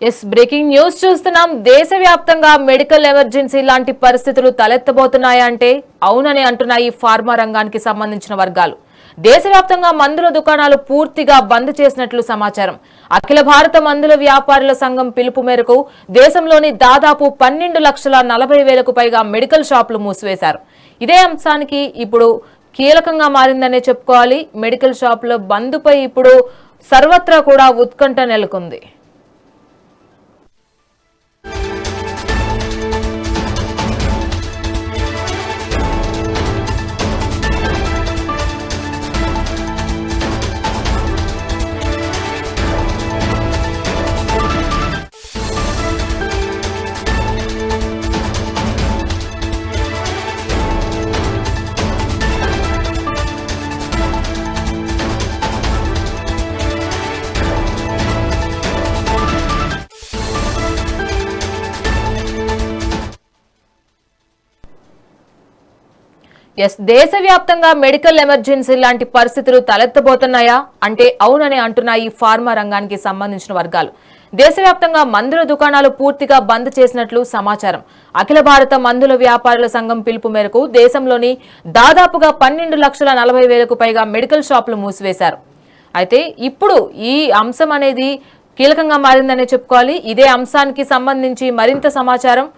Yes breaking news చూస్తున్నాం. దేశవ్యాప్తంగా medical emergency లాంటి పరిస్థితులు తలెత్తబోతున్నాయా అంటే అవునని అంటున్నాయి ఫార్మా రంగానికి సంబంధించిన వర్గాలు. దేశవ్యాప్తంగా మందుల దుకాణాలు పూర్తిగా బంద్ చేసినట్లు సమాచారం. అఖిల భారత మందుల వ్యాపారుల సంఘం పిలుపు మేరకు దేశంలోని దాదాపు 12,40,000కు పైగా మెడికల్ షాపులు మూసివేశారు. ఇదే అంశానికి ఇప్పుడు కీలకంగా మారిందనే చెప్పుకోవాలి. మెడికల్ షాపుల బంద్పై ఇప్పుడు సర్వత్రా కూడా ఉత్కంఠ నెలకొంది. దేశవ్యాప్తంగా మెడికల్ ఎమర్జెన్సీ లాంటి పరిస్థితులు తలెత్తబోతున్నాయా అంటే అవునని అంటున్నాయి ఫార్మా రంగానికి సంబంధించిన వర్గాలు. దేశవ్యాప్తంగా మందుల దుకాణాలు పూర్తిగా బంద్ చేసినట్లు సమాచారం. అఖిల భారత మందుల వ్యాపారుల సంఘం పిలుపు మేరకు దేశంలోని దాదాపుగా 12,40,000కు పైగా మెడికల్ షాపులు మూసివేశారు. అయితే ఇప్పుడు ఈ అంశం అనేది కీలకంగా మారిందనే చెప్పుకోవాలి. ఇదే అంశానికి సంబంధించి మరింత సమాచారం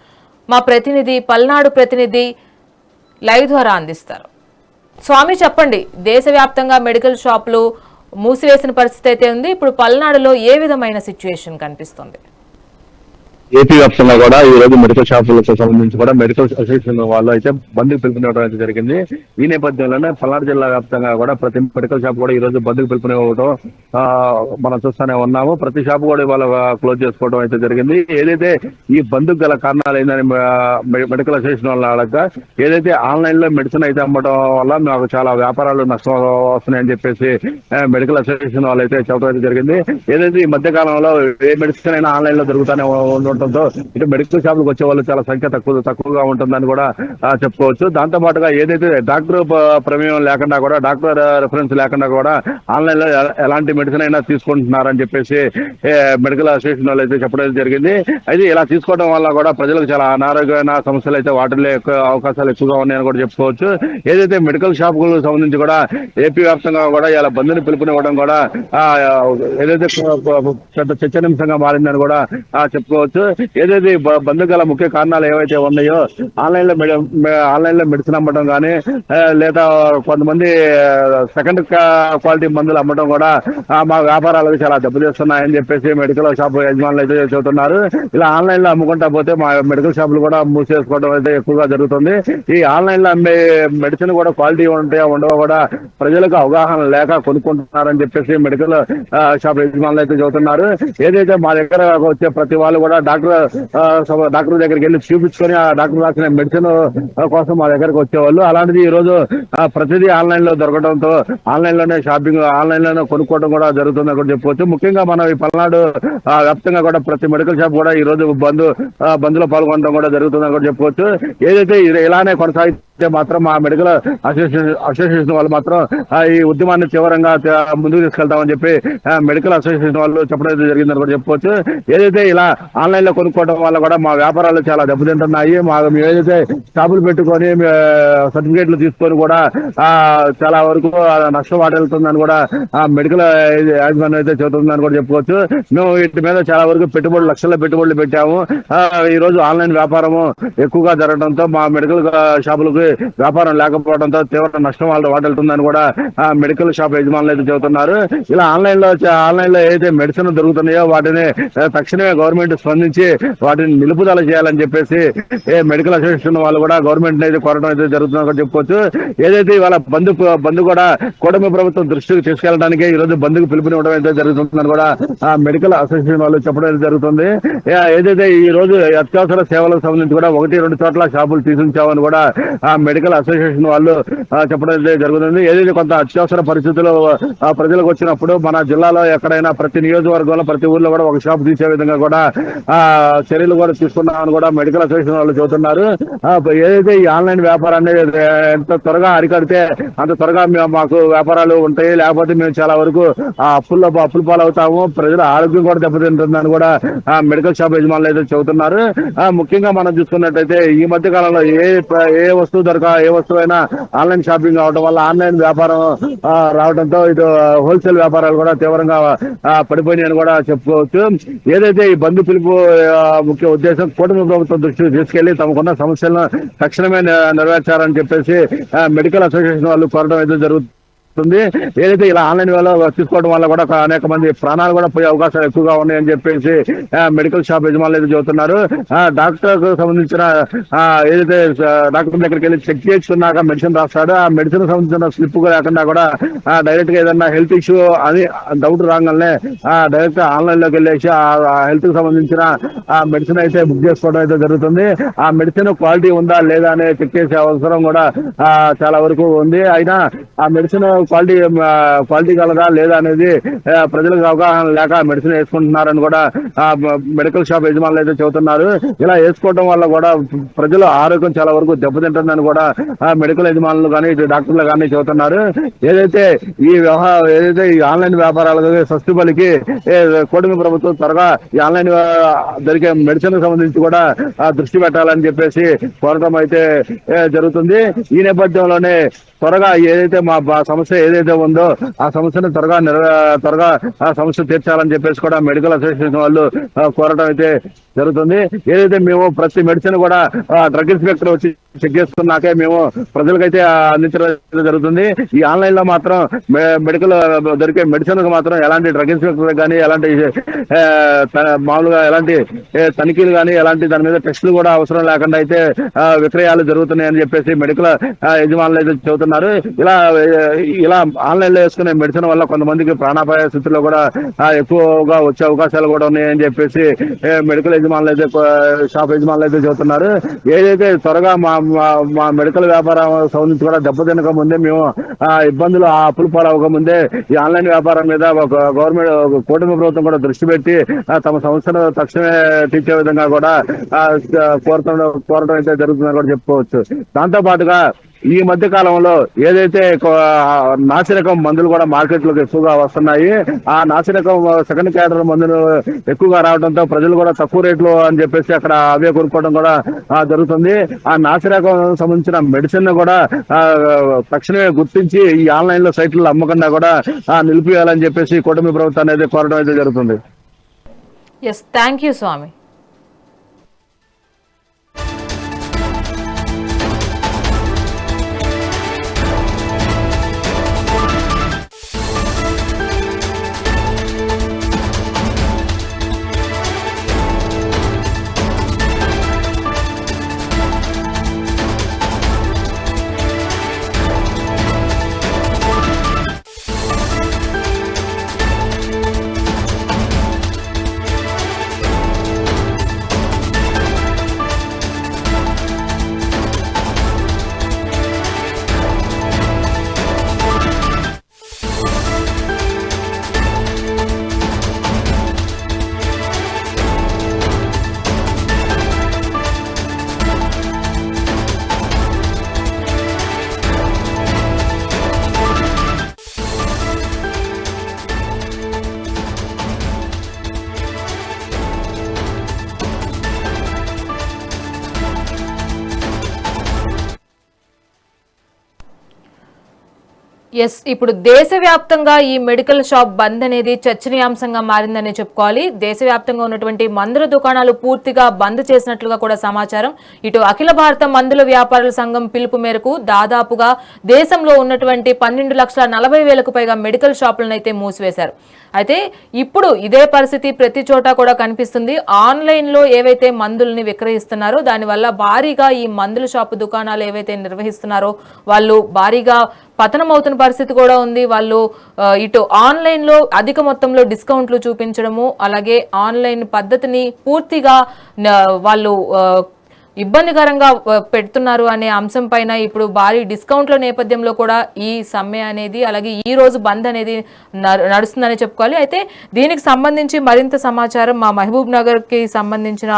మా ప్రతినిధి పల్నాడు ప్రతినిధి లైవ్ ద్వారా అందిస్తారు. స్వామి చెప్పండి, దేశవ్యాప్తంగా మెడికల్ షాపులు మూసివేసిన పరిస్థితి అయితే ఉంది. ఇప్పుడు పల్నాడులో ఏ విధమైన సిచ్యువేషన్ కనిపిస్తుంది? ఏపీ వ్యాప్తంగా కూడా ఈ రోజు మెడికల్ షాపులకు సంబంధించి కూడా మెడికల్ అసోసియేషన్ వాళ్ళు అయితే బంద్కు పిలుపునివ్వడం అయితే జరిగింది. ఈ నేపథ్యంలోనే పల్నాడు జిల్లా వ్యాప్తంగా కూడా ప్రతి మెడికల్ షాప్ కూడా ఈ రోజు బంద్కు పిలుపునివ్వడం మనం చూస్తూనే ఉన్నాము. ప్రతి షాప్ కూడా ఇవాళ క్లోజ్ చేసుకోవడం అయితే జరిగింది. ఏదైతే ఈ బంద్కు గల కారణాలు ఏందని మెడికల్ అసోసియేషన్ వాళ్ళు అడగగా, ఏదైతే ఆన్లైన్ లో మెడిసిన్ అయితే అమ్మడం వల్ల మాకు చాలా వ్యాపారాలు నష్టం వస్తున్నాయని చెప్పేసి మెడికల్ అసోసియేషన్ వాళ్ళు అయితే చెప్పడం అయితే జరిగింది. ఏదైతే ఈ మధ్య కాలంలో ఏ మెడిసిన్ అయినా ఆన్లైన్ లో దొరుకుతానే ఉండటంతో ఇటు మెడికల్ షాపులకు వచ్చే వాళ్ళు చాలా సంఖ్య తక్కువగా ఉంటుందని కూడా చెప్పుకోవచ్చు. దాంతో పాటుగా ఏదైతే డాక్టర్ ప్రమేయం లేకుండా కూడా, డాక్టర్ రిఫరెన్స్ లేకుండా కూడా ఆన్లైన్ లో ఎలాంటి మెడిసిన్ అయినా తీసుకుంటున్నారని చెప్పేసి మెడికల్ అసోసియేషన్ వాళ్ళు అయితే చెప్పడం జరిగింది. అయితే ఇలా తీసుకోవడం వల్ల కూడా ప్రజలకు చాలా అనారోగ్యమైన సమస్యలు అయితే వాటిల్లో అవకాశాలు ఎక్కువగా ఉన్నాయని కూడా చెప్పుకోవచ్చు. ఏదైతే మెడికల్ షాపులకు సంబంధించి కూడా ఏపీ వ్యాప్తంగా కూడా ఇలా బంద్ని పిలుపునివ్వడం కూడా ఏదైతే పెద్ద చర్చనీయాంశంగా మారిందని కూడా చెప్పుకోవచ్చు. ఏదైతే బంద్ గల ముఖ్య కారణాలు ఏవైతే ఉన్నాయో, ఆన్లైన్ లో మెడిసిన్ అమ్మడం కానీ, లేదా కొంతమంది సెకండ్ క్వాలిటీ మందులు అమ్మడం కూడా మా వ్యాపారాలకు చాలా దెబ్బతీస్తున్నాయని చెప్పేసి మెడికల్ షాప్ యజమానులు అయితే చెబుతున్నారు. ఇలా ఆన్లైన్ లో అమ్ముకుంటా పోతే మా మెడికల్ షాపులు కూడా మూసేసుకోవడం అయితే ఎక్కువగా జరుగుతుంది. ఈ ఆన్లైన్ లో అమ్మే మెడిసిన్ కూడా క్వాలిటీ ఉంటాయో ఉండవో కూడా ప్రజలకు అవగాహన లేక కొనుక్కుంటున్నారని చెప్పేసి మెడికల్ షాప్ యజమానులు అయితే చెబుతున్నారు. ఏదైతే మా దగ్గర వచ్చే ప్రతి వాళ్ళు కూడా డాక్టర్ దగ్గరికి వెళ్ళి చూపించుకొని ఆ డాక్టర్ రాసిన మెడిసిన్ కోసం మా దగ్గరకు వచ్చేవాళ్ళు. అలాంటిది ఈ రోజు ప్రతిదీ ఆన్లైన్ లో దొరకడంతో ఆన్లైన్ లోనే షాపింగ్, ఆన్లైన్ లోనే కొనుక్కోవడం కూడా జరుగుతుందని కూడా చెప్పుకోవచ్చు. ముఖ్యంగా మనం ఈ పల్నాడు వ్యాప్తంగా కూడా ప్రతి మెడికల్ షాప్ కూడా ఈ రోజు బంద్లో పాల్గొనడం కూడా జరుగుతుందని కూడా చెప్పుకోవచ్చు. ఏదైతే ఇలానే కొనసాగితే మాత్రం మా మెడికల్ అసోసియేషన్ వాళ్ళు మాత్రం ఈ ఉద్యమాన్ని తీవ్రంగా ముందుకు తీసుకెళ్తామని చెప్పి మెడికల్ అసోసియేషన్ వాళ్ళు చెప్పడం జరిగిందని కూడా చెప్పుకోవచ్చు. ఏదైతే ఇలా ఆన్లైన్ లో కొనుక్కోవడం వల్ల కూడా మా వ్యాపారాలు చాలా దెబ్బతింటున్నాయి. మేము ఏదైతే షాపులు పెట్టుకొని సర్టిఫికేట్లు తీసుకొని కూడా చాలా వరకు నష్టం వాటిల్తుందని కూడా మెడికల్ యాజమాన్యం అయితే చెబుతుందని కూడా చెప్పుకోవచ్చు. మేము వీటి మీద చాలా వరకు లక్షల పెట్టుబడులు పెట్టాము. ఈ రోజు ఆన్లైన్ వ్యాపారము ఎక్కువగా జరగడంతో మా మెడికల్ షాపులకు వ్యాపారం లేకపోవడంతో తీవ్ర నష్టం వాటిల్తుందని కూడా మెడికల్ షాప్ యజమానులు అయితే చెబుతున్నారు. ఇలా ఆన్లైన్ లో ఏదైతే మెడిసిన్ దొరుకుతున్నాయో వాటిని తక్షణమే గవర్నమెంట్ స్పందించి వాటిని నిలుపుదల చేయాలని చెప్పేసి మెడికల్ అసోసియేషన్ వాళ్ళు కూడా గవర్నమెంట్ అయితే కోరడం అయితే జరుగుతుందని చెప్పుకోవచ్చు. ఏదైతే ఇవాళ బంద్ కూడా కూటమి ప్రభుత్వం దృష్టికి తీసుకెళ్ళడానికి ఈ రోజు బంద్కు పిలుపునివ్వడం అయితే జరుగుతుందని కూడా మెడికల్ అసోసియేషన్ వాళ్ళు చెప్పడం అయితే జరుగుతుంది. ఏదైతే ఈ రోజు అత్యవసర సేవలకు సంబంధించి కూడా 1-2 చోట్ల షాపులు తీసుంచామని కూడా మెడికల్ అసోసియేషన్ వాళ్ళు చెప్పడం అయితే జరుగుతుంది. ఏదైతే కొంత అత్యవసర పరిస్థితుల్లో ప్రజలకు వచ్చినప్పుడు మన జిల్లాలో ఎక్కడైనా ప్రతి నియోజకవర్గంలో ప్రతి ఊర్లో కూడా ఒక షాప్ తీసే విధంగా కూడా చర్యలు కూడా తీసుకున్నామని కూడా మెడికల్ అసోసియేషన్ వాళ్ళు చెబుతున్నారు. ఏదైతే ఈ ఆన్లైన్ వ్యాపారాన్ని ఎంత త్వరగా అరికడితే అంత త్వరగా మాకు వ్యాపారాలు ఉంటాయి, లేకపోతే మేము చాలా వరకు అప్పుల పాలవుతాము, ప్రజల ఆరోగ్యం కూడా దెబ్బతింటుందని కూడా మెడికల్ షాప్ యజమానులు అయితే చెబుతున్నారు. ముఖ్యంగా మనం చూసుకున్నట్టయితే ఈ మధ్య కాలంలో ఏ వస్తువైనా ఆన్లైన్ షాపింగ్ అవడం వల్ల ఆన్లైన్ వ్యాపారం రావడంతో ఇటు హోల్సేల్ వ్యాపారాలు కూడా తీవ్రంగా పడిపోయినాయని కూడా చెప్పుకోవచ్చు. ఏదైతే ఈ బంధు పిలుపు ముఖ్య ఉద్దేశం కూటమి ప్రభుత్వం దృష్టికి తీసుకెళ్లి తమకున్న సమస్యలను తక్షణమే నెరవేర్చారని చెప్పేసి మెడికల్ అసోసియేషన్ వాళ్ళు కోరడం అయితే జరుగుతుంది. ఏదైతే ఇలా ఆన్లైన్ వల్ల తీసుకోవడం వల్ల కూడా అనేక మంది ప్రాణాలు కూడా పోయే అవకాశాలు ఎక్కువగా ఉన్నాయని చెప్పేసి మెడికల్ షాప్ యజమానులు అయితే చెబుతున్నారు. డాక్టర్ కు సంబంధించిన ఏదైతే డాక్టర్ దగ్గరికి వెళ్ళి చెక్ చేసుకున్నాక మెడిసిన్ రాస్తాడు, ఆ మెడిసిన్ సంబంధించిన స్లిప్ లేకుండా కూడా డైరెక్ట్ గా ఏదన్నా హెల్త్ ఇష్యూ అని డౌట్ రాగానే డైరెక్ట్ ఆన్లైన్ లోకి వెళ్ళేసి ఆ హెల్త్ కి సంబంధించిన ఆ మెడిసిన్ అయితే బుక్ చేసుకోవడం అయితే జరుగుతుంది. ఆ మెడిసిన్ క్వాలిటీ ఉందా లేదా అని చెక్ చేసే అవసరం కూడా చాలా వరకు ఉంది. అయినా ఆ మెడిసిన్ క్వాలిటీ కలదా లేదా అనేది ప్రజలకు అవగాహన లేక మెడిసిన్ వేసుకుంటున్నారని కూడా మెడికల్ షాప్ యజమానులు అయితే చెబుతున్నారు. ఇలా వేసుకోవడం వల్ల కూడా ప్రజల ఆరోగ్యం చాలా వరకు దెబ్బతింటుందని కూడా మెడికల్ యజమానులు కానీ డాక్టర్లు కానీ చెబుతున్నారు. ఏదైతే ఈ ఆన్లైన్ వ్యాపారాలకు సస్తు పలికి కూటమి ప్రభుత్వం త్వరగా ఈ ఆన్లైన్ దొరికే మెడిసిన్ సంబంధించి కూడా దృష్టి పెట్టాలని చెప్పేసి కోరటం అయితే జరుగుతుంది. ఈ నేపథ్యంలోనే త్వరగా ఏదైతే మా సమస్య ఏదైతే ఉందో ఆ సమస్యను త్వరగా ఆ సమస్య తీర్చాలని చెప్పేసి కూడా మెడికల్ అసోసియేషన్ వాళ్ళు కోరటం అయితే జరుగుతుంది. ఏదైతే మేము ప్రతి మెడిసిన్ కూడా డ్రగ్ ఇన్స్పెక్టర్ వచ్చి చెక్ చేసుకున్నాకే మేము ప్రజలకైతే అందించడం జరుగుతుంది. ఈ ఆన్లైన్ లో మాత్రం మెడికల్ దొరికే మెడిసిన్ కు మాత్రం ఎలాంటి డ్రగ్ ఇన్స్పెక్టర్ కానీ ఎలాంటి మామూలుగా ఎలాంటి తనిఖీలు కానీ ఎలాంటి దాని మీద టెస్టులు కూడా అవసరం లేకుండా అయితే విక్రయాలు జరుగుతున్నాయని చెప్పేసి మెడికల్ యజమానులు అయితే చెబుతున్నారు. ఇలా ఆన్లైన్ లో వేసుకునే మెడిసిన్ వల్ల కొంతమందికి ప్రాణాపాయ స్థితిలో కూడా ఎక్కువగా వచ్చే అవకాశాలు కూడా ఉన్నాయని చెప్పేసి మెడికల్ యజమానులు అయితే షాప్ యజమానులు అయితే చెబుతున్నారు. ఏదైతే త్వరగా మా మెడికల్ వ్యాపారం సంబంధించి కూడా దెబ్బతినక ముందే మేము ఇబ్బందులు అప్పులు పాలవక ముందే ఈ ఆన్లైన్ వ్యాపారం మీద గవర్నమెంట్ కూటమి ప్రభుత్వం కూడా దృష్టి పెట్టి తమ సంస్థను తక్షణమే తీర్చే విధంగా కూడా కోరటం అయితే జరుగుతుందని కూడా చెప్పుకోవచ్చు. దాంతో పాటుగా ఈ మధ్య కాలంలో ఏదైతే నాసిరకం మందులు కూడా మార్కెట్లోకి ఎక్కువగా వస్తున్నాయి, ఆ నాసిరకం సెకండ్ క్యాటర్ మందులు ఎక్కువగా రావడంతో ప్రజలు కూడా తక్కువ రేట్లు అని చెప్పేసి అక్కడ అవే కొనుక్కోవడం కూడా జరుగుతుంది. ఆ నాసిరకం సంబంధించిన మెడిసిన్ కూడా తక్షణమే గుర్తించి ఈ ఆన్లైన్ లో సైట్లలో అమ్మకుండా కూడా నిలిపివేయాలని చెప్పేసి కూటమి ప్రభుత్వాన్ని అయితే కోరడం అయితే జరుగుతుంది. Yes, thank you Swamy. Yes, ఇప్పుడు దేశవ్యాప్తంగా ఈ మెడికల్ షాప్ బంద్ అనేది చర్చనీయాంశంగా మారిందని చెప్పుకోవాలి. దేశవ్యాప్తంగా ఉన్నటువంటి మందుల దుకాణాలు పూర్తిగా బంద్ చేసినట్లుగా కూడా సమాచారం. ఇటు అఖిల భారత మందుల వ్యాపారుల సంఘం పిలుపు మేరకు దాదాపుగా దేశంలో ఉన్నటువంటి 12,40,000కు పైగా మెడికల్ షాపులను అయితే మూసివేశారు. అయితే ఇప్పుడు ఇదే పరిస్థితి ప్రతి చోట కూడా కనిపిస్తుంది. ఆన్లైన్లో ఏవైతే మందుల్ని విక్రయిస్తున్నారో దానివల్ల భారీగా ఈ మందుల షాపు దుకాణాలు ఏవైతే నిర్వహిస్తున్నారో వాళ్ళు భారీగా పతనం అవుతున్న పరిస్థితి కూడా ఉంది. వాళ్ళు ఇటు ఆన్లైన్లో అధిక మొత్తంలో డిస్కౌంట్లు చూపించడము, అలాగే ఆన్లైన్ పద్ధతిని పూర్తిగా వాళ్ళు ఇబ్బందికరంగా పెడుతున్నారు అనే అంశం పైన ఇప్పుడు భారీ డిస్కౌంట్ల నేపథ్యంలో కూడా ఈ సమ్మె అనేది అలాగే ఈ రోజు బంద్ అనేది నడుస్తుందని చెప్పుకోవాలి. అయితే దీనికి సంబంధించి మరింత సమాచారం మా మహబూబ్ నగర్ కి సంబంధించిన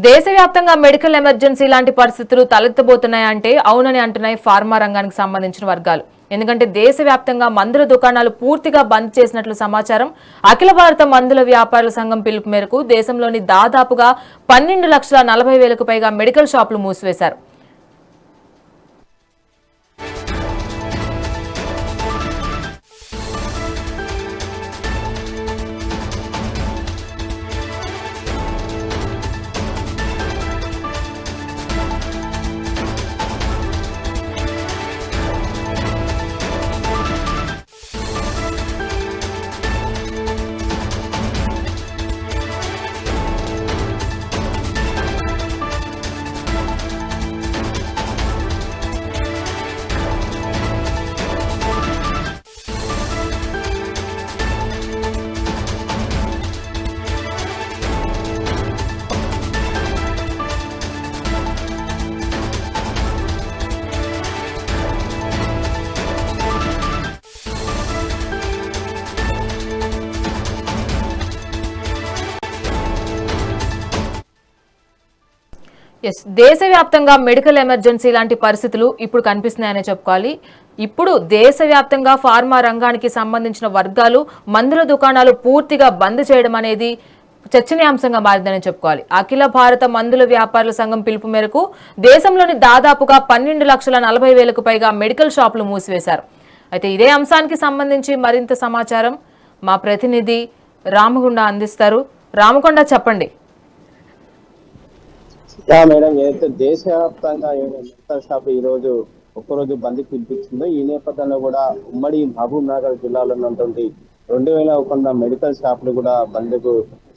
దేశవ్యాప్తంగా మెడికల్ ఎమర్జెన్సీ లాంటి పరిస్థితులు తలెత్తబోతున్నాయంటే అవునని అంటున్నాయి ఫార్మా రంగానికి సంబంధించిన వర్గాలు. ఎందుకంటే దేశవ్యాప్తంగా మందుల దుకాణాలు పూర్తిగా బంద్ చేసినట్లు సమాచారం. అఖిల భారత మందుల వ్యాపారుల సంఘం పిలుపు మేరకు దేశంలోని దాదాపుగా 12,40,000కు పైగా మెడికల్ షాపులు మూసివేశారు. దేశవ్యాప్తంగా మెడికల్ ఎమర్జెన్సీ లాంటి పరిస్థితులు ఇప్పుడు కనిపిస్తున్నాయని చెప్పుకోవాలి. ఇప్పుడు దేశవ్యాప్తంగా ఫార్మా రంగానికి సంబంధించిన వర్గాలు మందుల దుకాణాలు పూర్తిగా బంద్ చేయడం అనేది చర్చనీయాంశంగా మారిందని చెప్పుకోవాలి. అఖిల భారత మందుల వ్యాపారుల సంఘం పిలుపు మేరకు దేశంలోని దాదాపుగా 12,40,000కు పైగా మెడికల్ షాపులు మూసివేశారు. అయితే ఇదే అంశానికి సంబంధించి మరింత సమాచారం మా ప్రతినిధి రామకొండ అందిస్తారు. రామకొండ, చెప్పండి. మేడం, ఏదైతే దేశవ్యాప్తంగా మెడికల్ షాప్ ఈ రోజు ఒక్కరోజు బంద్ పిలిపించిందో ఈ నేపథ్యంలో కూడా ఉమ్మడి మహబూబ్ నగర్ జిల్లాలో ఉన్నటువంటి 2,100 మెడికల్ షాపులు కూడా బంద్కు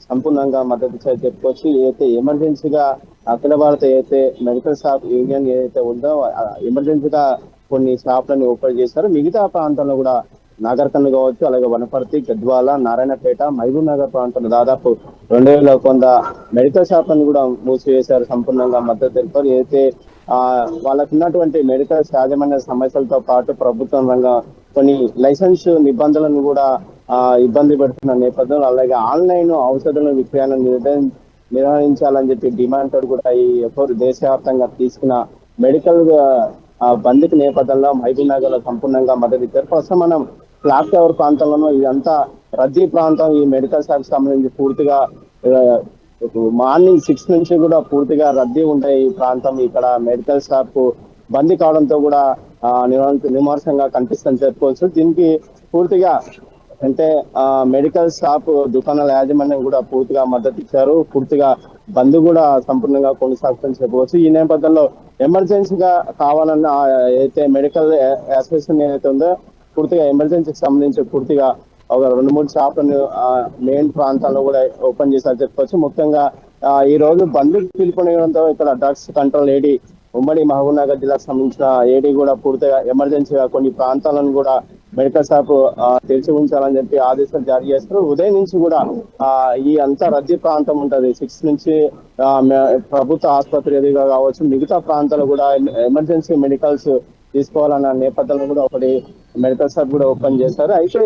సంపూర్ణంగా మద్దతు చెప్పుకోవచ్చు. ఏదైతే ఎమర్జెన్సీగా అఖిల భారత ఏదైతే మెడికల్ షాప్ యూనియన్ ఏదైతే ఉందో ఎమర్జెన్సీగా కొన్ని షాపులను ఓపెన్ చేశారు. మిగతా ప్రాంతంలో కూడా నాగర్కర్నూలు కావచ్చు, అలాగే వనపర్తి, గద్వాల, నారాయణపేట, మహబూబ్ నగర్ ప్రాంతంలో దాదాపు 2,100 మెడికల్ షాపులను కూడా మూసివేశారు. సంపూర్ణంగా మద్దతు తెలిపారు. ఏదైతే వాళ్ళకు ఉన్నటువంటి మెడికల్ యాజమాన్య సమస్యలతో పాటు ప్రభుత్వం రంగం కొన్ని లైసెన్స్ నిబంధనలను కూడా ఇబ్బంది పెడుతున్న నేపథ్యంలో, అలాగే ఆన్లైన్ ఔషధాల విక్రయాలను నిర్వహించాలని చెప్పి డిమాండ్ తోటి కూడా ఈ దేశవ్యాప్తంగా తీసుకున్న మెడికల్ బంద్కి నేపథ్యంలో మహబూబ్ నగర్ లో సంపూర్ణంగా మద్దతు ఇచ్చారు. ప్రస్తుతం మనం క్లాక్ టవర్ ప్రాంతంలోనూ ఇదంతా రద్దీ ప్రాంతం. ఈ మెడికల్ షాప్ సంబంధించి పూర్తిగా మార్నింగ్ 6 నుంచి కూడా పూర్తిగా రద్దీ ఉంటాయి ఈ ప్రాంతం. ఇక్కడ మెడికల్ షాప్ బందీ కావడంతో కూడా నిమర్శంగా కనిపిస్తుందని చెప్పుకోవచ్చు. దీనికి పూర్తిగా అంటే మెడికల్ షాప్ దుకాణాల యాజమాన్యం కూడా పూర్తిగా మద్దతు ఇచ్చారు. పూర్తిగా బంద్ కూడా సంపూర్ణంగా కొనసాగుతుందని చెప్పవచ్చు. ఈ నేపథ్యంలో ఎమర్జెన్సీగా కావాలన్న ఏదైతే మెడికల్ అసోసియేషన్ ఏదైతే ఉందో పూర్తిగా ఎమర్జెన్సీకి సంబంధించి పూర్తిగా ఒక 2-3 షాపులను మెయిన్ ప్రాంతాల్లో కూడా ఓపెన్ చేశారు చెప్పుకోవచ్చు. ముఖ్యంగా ఈ రోజు బంద్ పిలుపునివ్వడంతో ఇక్కడ డ్రగ్స్ కంట్రోల్ ఏడీ ఉమ్మడి మహబూబ్ నగర్ జిల్లాకు సంబంధించిన ఏడీ కూడా పూర్తిగా ఎమర్జెన్సీగా కొన్ని ప్రాంతాలను కూడా మెడికల్ షాప్ తెరిచి ఉంచాలని చెప్పి ఆదేశాలు జారీ చేస్తారు. ఉదయం నుంచి కూడా ఈ అంతా రద్దీ ప్రాంతం ఉంటది. 6 నుంచి ప్రభుత్వ ఆసుపత్రి ఎదురుగా కావచ్చు, మిగతా ప్రాంతాలు కూడా ఎమర్జెన్సీ మెడికల్స్ తీసుకోవాలన్న నేపథ్యంలో కూడా ఒకటి మెడికల్ షాప్ కూడా ఓపెన్ చేశారు. అయితే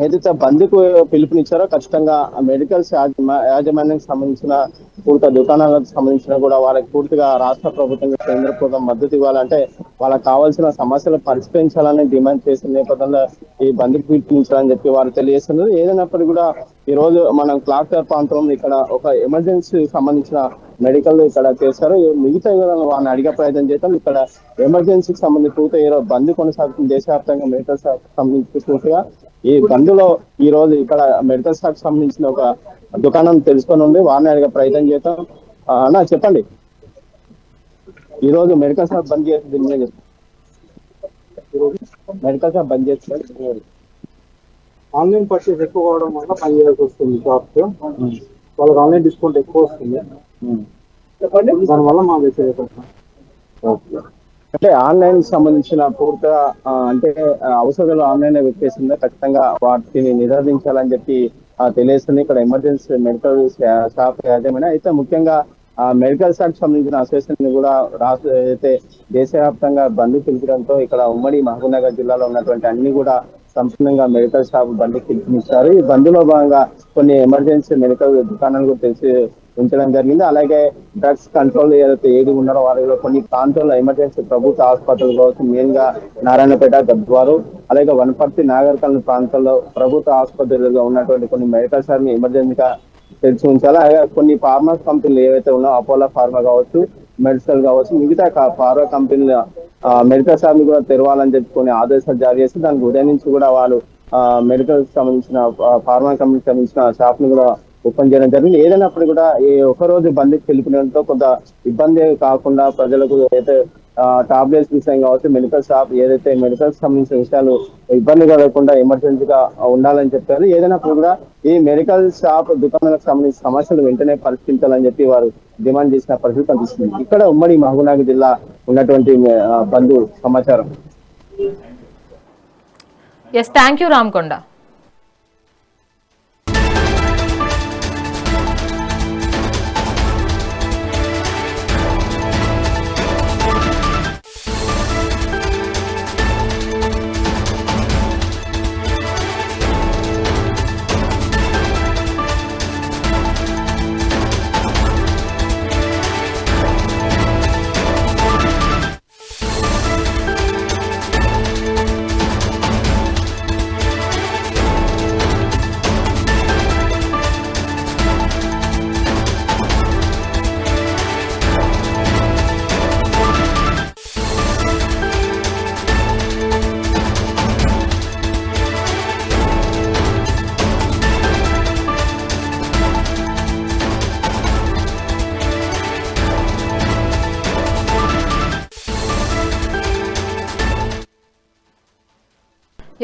ఏదైతే బంద్కు పిలుపునిచ్చారో ఖచ్చితంగా మెడికల్స్ యాజమాన్యానికి సంబంధించిన పూర్తి దుకాణాలకు సంబంధించిన కూడా వాళ్ళకి పూర్తిగా రాష్ట్ర ప్రభుత్వం కేంద్ర ప్రభుత్వం మద్దతు ఇవ్వాలంటే వాళ్ళకి కావాల్సిన సమస్యలు పరిష్కరించాలని డిమాండ్ చేసిన నేపథ్యంలో ఈ బంద్కు పిలుపునిచ్చారని చెప్పి వారు తెలియజేస్తున్నారు. ఏదైనప్పటికీ కూడా ఈ రోజు మనం క్లాక్ టవర్ ప్రాంతంలో ఇక్కడ ఒక ఎమర్జెన్సీ సంబంధించిన మెడికల్ ఇక్కడ చేశారు. మిగతా వాళ్ళని అడిగే ప్రయత్నం చేద్దాం. ఇక్కడ ఎమర్జెన్సీకి సంబంధించి పూర్తి బంద్ కొనసాగుతుంది దేశవ్యాప్తంగా మెడికల్ షాప్ సంబంధించి పూర్తిగా. ఈ బంద్లో ఈ రోజు ఇక్కడ మెడికల్ షాప్ సంబంధించిన ఒక దుకాణం తెలుసుకొని ఉంది, వారిని అడిగే ప్రయత్నం చేద్దాం. అన్న చెప్పండి, ఈ రోజు మెడికల్ షాప్ బంద్ చేసి మెడికల్ షాప్ బంద్ చేస్తే ఆన్లైన్ పర్చేస్ ఎక్కువ అవడం వల్ల పని చేయాల్సి వస్తుంది. షాప్స్ వాళ్ళకి ఆన్లైన్ డిస్కౌంట్ ఎక్కువ వస్తుంది, దానివల్ల మా వ్యతిరేకత. అంటే ఆన్లైన్ సంబంధించిన పూర్తిగా అంటే ఔషధాలు ఆన్లైన్ వ్యక్తిస్తుందో ఖచ్చితంగా వాటిని నిరోధించాలని చెప్పి తెలియజేస్తుంది ఇక్కడ ఎమర్జెన్సీ మెడికల్ షాప్ యాజమాన్యం. అయితే ముఖ్యంగా మెడికల్ షాప్ సంబంధించిన అసోసియేషన్ కూడా రాష్ట్ర అయితే దేశవ్యాప్తంగా బంద్ పిలిచడంతో ఇక్కడ ఉమ్మడి మహబూబ్నగర్ జిల్లాలో ఉన్నటువంటి అన్ని కూడా సంపూర్ణంగా మెడికల్ షాప్ బంద్ పిలుపునిచ్చారు. ఈ బంద్లో భాగంగా కొన్ని ఎమర్జెన్సీ మెడికల్ దుకాణాలు కూడా తెలిసి ఉంచడం జరిగింది. అలాగే డ్రగ్స్ కంట్రోల్ ఏదైతే ఏది ఉన్నారో వారిలో కొన్ని ప్రాంతాల్లో ఎమర్జెన్సీ ప్రభుత్వ ఆసుపత్రులు కావచ్చు, మెయిన్ గా నారాయణపేట, గద్వారు, అలాగే వనపర్తి, నాగర్కర్నూలు ప్రాంతాల్లో ప్రభుత్వ ఆసుపత్రులుగా ఉన్నటువంటి కొన్ని మెడికల్ షాప్ ని ఎమర్జెన్సీగా తెరిచి ఉంచాలి. అలాగే కొన్ని ఫార్మా కంపెనీలు ఏవైతే ఉన్నాయో అపోలో ఫార్మా కావచ్చు, మెడిసిన్ కావచ్చు, మిగతా ఫార్మా కంపెనీల మెడికల్ షాప్ ని కూడా తెరవాలని చెప్పి కొన్ని ఆదేశాలు జారీ చేసి దానికి ఉదయం నుంచి కూడా వాళ్ళు మెడికల్ సంబంధించిన ఫార్మా కంపెనీకి సంబంధించిన షాప్ ని కూడా ఓపెన్ చేయడం జరిగింది. ఏదైనప్పుడు కూడా ఈ ఒకరోజు బంద్కి పిలుపునివ్వడంతో కొంత ఇబ్బంది కాకుండా ప్రజలకు అయితే టాబ్లెట్స్ విషయం కావచ్చు, మెడికల్ షాప్ ఏదైతే మెడికల్ సంబంధించిన విషయాలు ఇబ్బంది కలగకుండా ఎమర్జెన్సీగా ఉండాలని చెప్పారు. ఏదైనప్పుడు కూడా ఈ మెడికల్ షాప్ దుకాణాలకు సంబంధించిన సమస్యలు వెంటనే పరిష్కరించాలని చెప్పి వారు డిమాండ్ చేసిన పరిస్థితి కనిపిస్తుంది. ఇక్కడ ఉమ్మడి మహబూబ్నగర్ జిల్లా ఉన్నటువంటి బంధు సమాచారం. Yes, thank you Ramakonda.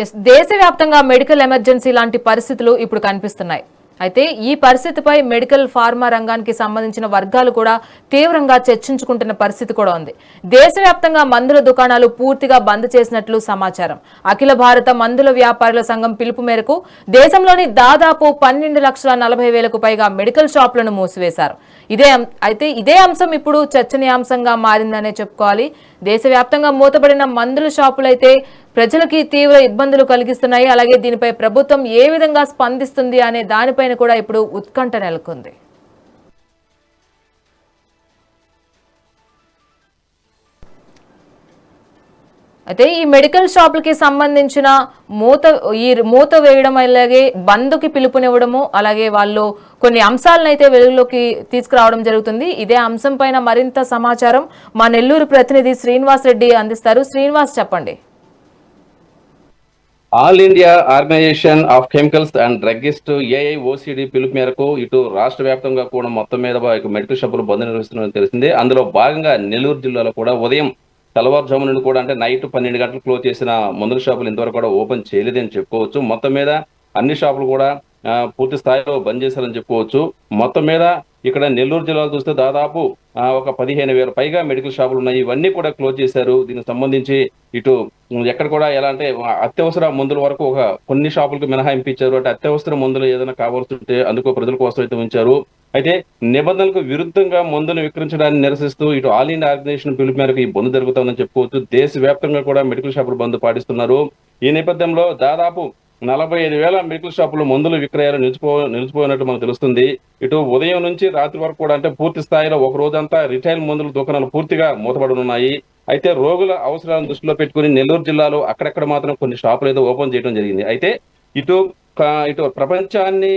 Yes, దేశవ్యాప్తంగా మెడికల్ ఎమర్జెన్సీ లాంటి పరిస్థితులు ఇప్పుడు కనిపిస్తున్నాయి. అయితే ఈ పరిస్థితిపై మెడికల్ ఫార్మా రంగానికి సంబంధించిన వర్గాలు కూడా తీవ్రంగా చర్చించుకుంటున్న పరిస్థితి కూడా ఉంది. దేశవ్యాప్తంగా మందుల దుకాణాలు పూర్తిగా బంద్ చేసినట్లు సమాచారం. అఖిల భారత మందుల వ్యాపారుల సంఘం పిలుపు మేరకు దేశంలోని దాదాపు 12,40,000కు పైగా మెడికల్ షాపులను మూసివేశారు. ఇదే అంశం ఇప్పుడు చర్చనీయాంశంగా మారిందనే చెప్పుకోవాలి. దేశవ్యాప్తంగా మూతపడిన మందుల షాపులైతే ప్రజలకి తీవ్ర ఇబ్బందులు కలిగిస్తున్నాయి. అలాగే దీనిపై ప్రభుత్వం ఏ విధంగా స్పందిస్తుంది అనే దానిపైన కూడా ఇప్పుడు ఉత్కంఠ నెలకొంది. అయితే ఈ మెడికల్ షాపులకి సంబంధించిన మూత వేయడం, అలాగే బంద్కి పిలుపునివ్వడము, అలాగే వాళ్ళు కొన్ని అంశాలను అయితే వెలుగులోకి తీసుకురావడం జరుగుతుంది. ఇదే అంశం పైన మరింత సమాచారం మా నెల్లూరు ప్రతినిధి శ్రీనివాస్ రెడ్డి అందిస్తారు. శ్రీనివాస్, చెప్పండి. All India organisation of chemicals and druggist AIOCD పిలుపు మేరకు ఇటు రాష్ట్ర వ్యాప్తంగా కూడా మొత్తం మీద మెడికల్ షాపులు బంద్ నిర్వహిస్తున్నారని తెలిసింది. అందులో భాగంగా నెల్లూరు జిల్లాలో కూడా ఉదయం తెల్లవారుజాము నుండి కూడా అంటే నైట్ 12 గంటలు క్లోజ్ చేసిన మందుల షాపులు ఇంతవరకు కూడా ఓపెన్ చేయలేదని చెప్పుకోవచ్చు. మొత్తం మీద అన్ని షాపులు కూడా పూర్తి స్థాయిలో బంద్ చేశారని చెప్పుకోవచ్చు. మొత్తం మీద ఇక్కడ నెల్లూరు జిల్లాలో చూస్తే దాదాపు ఒక 15,000 పైగా మెడికల్ షాపులు ఉన్నాయి. ఇవన్నీ కూడా క్లోజ్ చేశారు. దీనికి సంబంధించి ఇటు ఎక్కడ కూడా ఎలా అంటే అత్యవసర మందుల వరకు ఒక కొన్ని షాపులకు మినహాయింపు ఇచ్చారు. అంటే అత్యవసర మందులు ఏదైనా కావాల్సి ఉంటే అందుకో ప్రజల కోసం అయితే ఉంచారు. అయితే నిబంధనలకు విరుద్ధంగా మందులు విక్రయించడాన్ని నిరసిస్తూ ఇటు ఆల్ ఇండియా ఆర్గనైజేషన్ పిలుపు మేరకు ఈ బంద్ జరుగుతుందని చెప్పుకోవచ్చు. దేశవ్యాప్తంగా కూడా మెడికల్ షాపులు బంద్ పాటిస్తున్నారు. ఈ నేపథ్యంలో దాదాపు 45,000 మెడికల్ షాపులు మందుల విక్రయాలు నిలిచిపోయినట్టు మనకు తెలుస్తుంది. ఇటు ఉదయం నుంచి రాత్రి వరకు కూడా అంటే పూర్తి స్థాయిలో ఒక రోజంతా రిటైల్ మందుల దుకాణాలు పూర్తిగా మూతపడనున్నాయి. అయితే రోగుల అవసరాలను దృష్టిలో పెట్టుకుని నెల్లూరు జిల్లాలో అక్కడక్కడ మాత్రం కొన్ని షాపులు ఏదో ఓపెన్ చేయడం జరిగింది. అయితే ఇటు ఇటు ప్రపంచాన్ని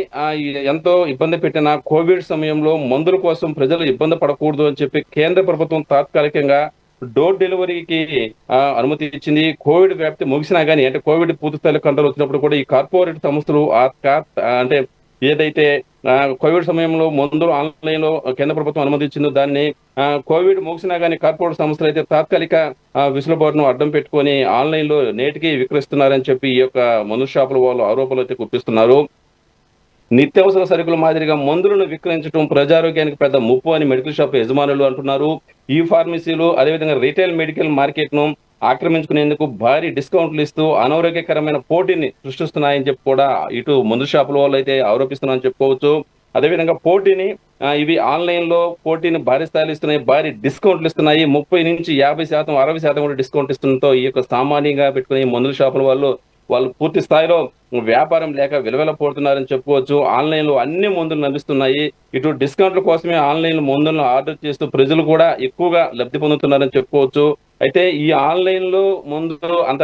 ఎంతో ఇబ్బంది పెట్టిన కోవిడ్ సమయంలో మందుల కోసం ప్రజలు ఇబ్బంది పడకూడదు అని చెప్పి కేంద్ర ప్రభుత్వం తాత్కాలికంగా డోర్ డెలివరీకి అనుమతి ఇచ్చింది. కోవిడ్ వ్యాప్తి ముగిసినా గానీ అంటే కోవిడ్ పూర్తి స్థాయిలో కంట్రోల్ వచ్చినప్పుడు కూడా ఈ కార్పొరేట్ సంస్థలు అంటే ఏదైతే కోవిడ్ సమయంలో మందులు ఆన్లైన్ లో కేంద్ర ప్రభుత్వం అనుమతించిందో దాన్ని కోవిడ్ ముగిసినా గానీ కార్పొరేట్ సంస్థలు అయితే తాత్కాలిక విసులుబాటును అడ్డం పెట్టుకొని ఆన్లైన్ లో నేటికి విక్రయిస్తున్నారని చెప్పి ఈ యొక్క మందు షాపుల వాళ్ళు ఆరోపణలు అయితే గుప్పిస్తున్నారు. నిత్యావసర సరుకుల మాదిరిగా మందులను విక్రయించడం ప్రజారోగ్యానికి పెద్ద ముప్పు అని మెడికల్ షాప్ యజమానులు అంటున్నారు. ఈ ఫార్మసీలు అదేవిధంగా రీటైల్ మెడికల్ మార్కెట్ ను ఆక్రమించుకునేందుకు భారీ డిస్కౌంట్లు ఇస్తూ అనారోగ్యకరమైన పోటీని సృష్టిస్తున్నాయని చెప్పి కూడా ఇటు మందు షాపుల వాళ్ళు అయితే ఆరోపిస్తున్నారని చెప్పుకోవచ్చు. అదేవిధంగా పోటీని ఇవి ఆన్లైన్ లో పోటీని భారీ స్థాయిలో ఇస్తున్నాయి, భారీ డిస్కౌంట్లు ఇస్తున్నాయి. 30 నుంచి 50%, 60% కూడా డిస్కౌంట్ ఇస్తుండటంతో ఈ యొక్క సామాన్యంగా పెట్టుకునే మందుల షాపుల వాళ్ళు పూర్తి స్థాయిలో వ్యాపారం లేక విలువలపోతున్నారని చెప్పుకోవచ్చు. ఆన్లైన్ లో అన్ని మందులు లభిస్తున్నాయి. ఇటు డిస్కౌంట్ల కోసమే ఆన్లైన్ మందులను ఆర్డర్ చేస్తూ ప్రజలు కూడా ఎక్కువగా లబ్ధి పొందుతున్నారని చెప్పుకోవచ్చు. అయితే ఈ ఆన్లైన్ లో మందులు అంత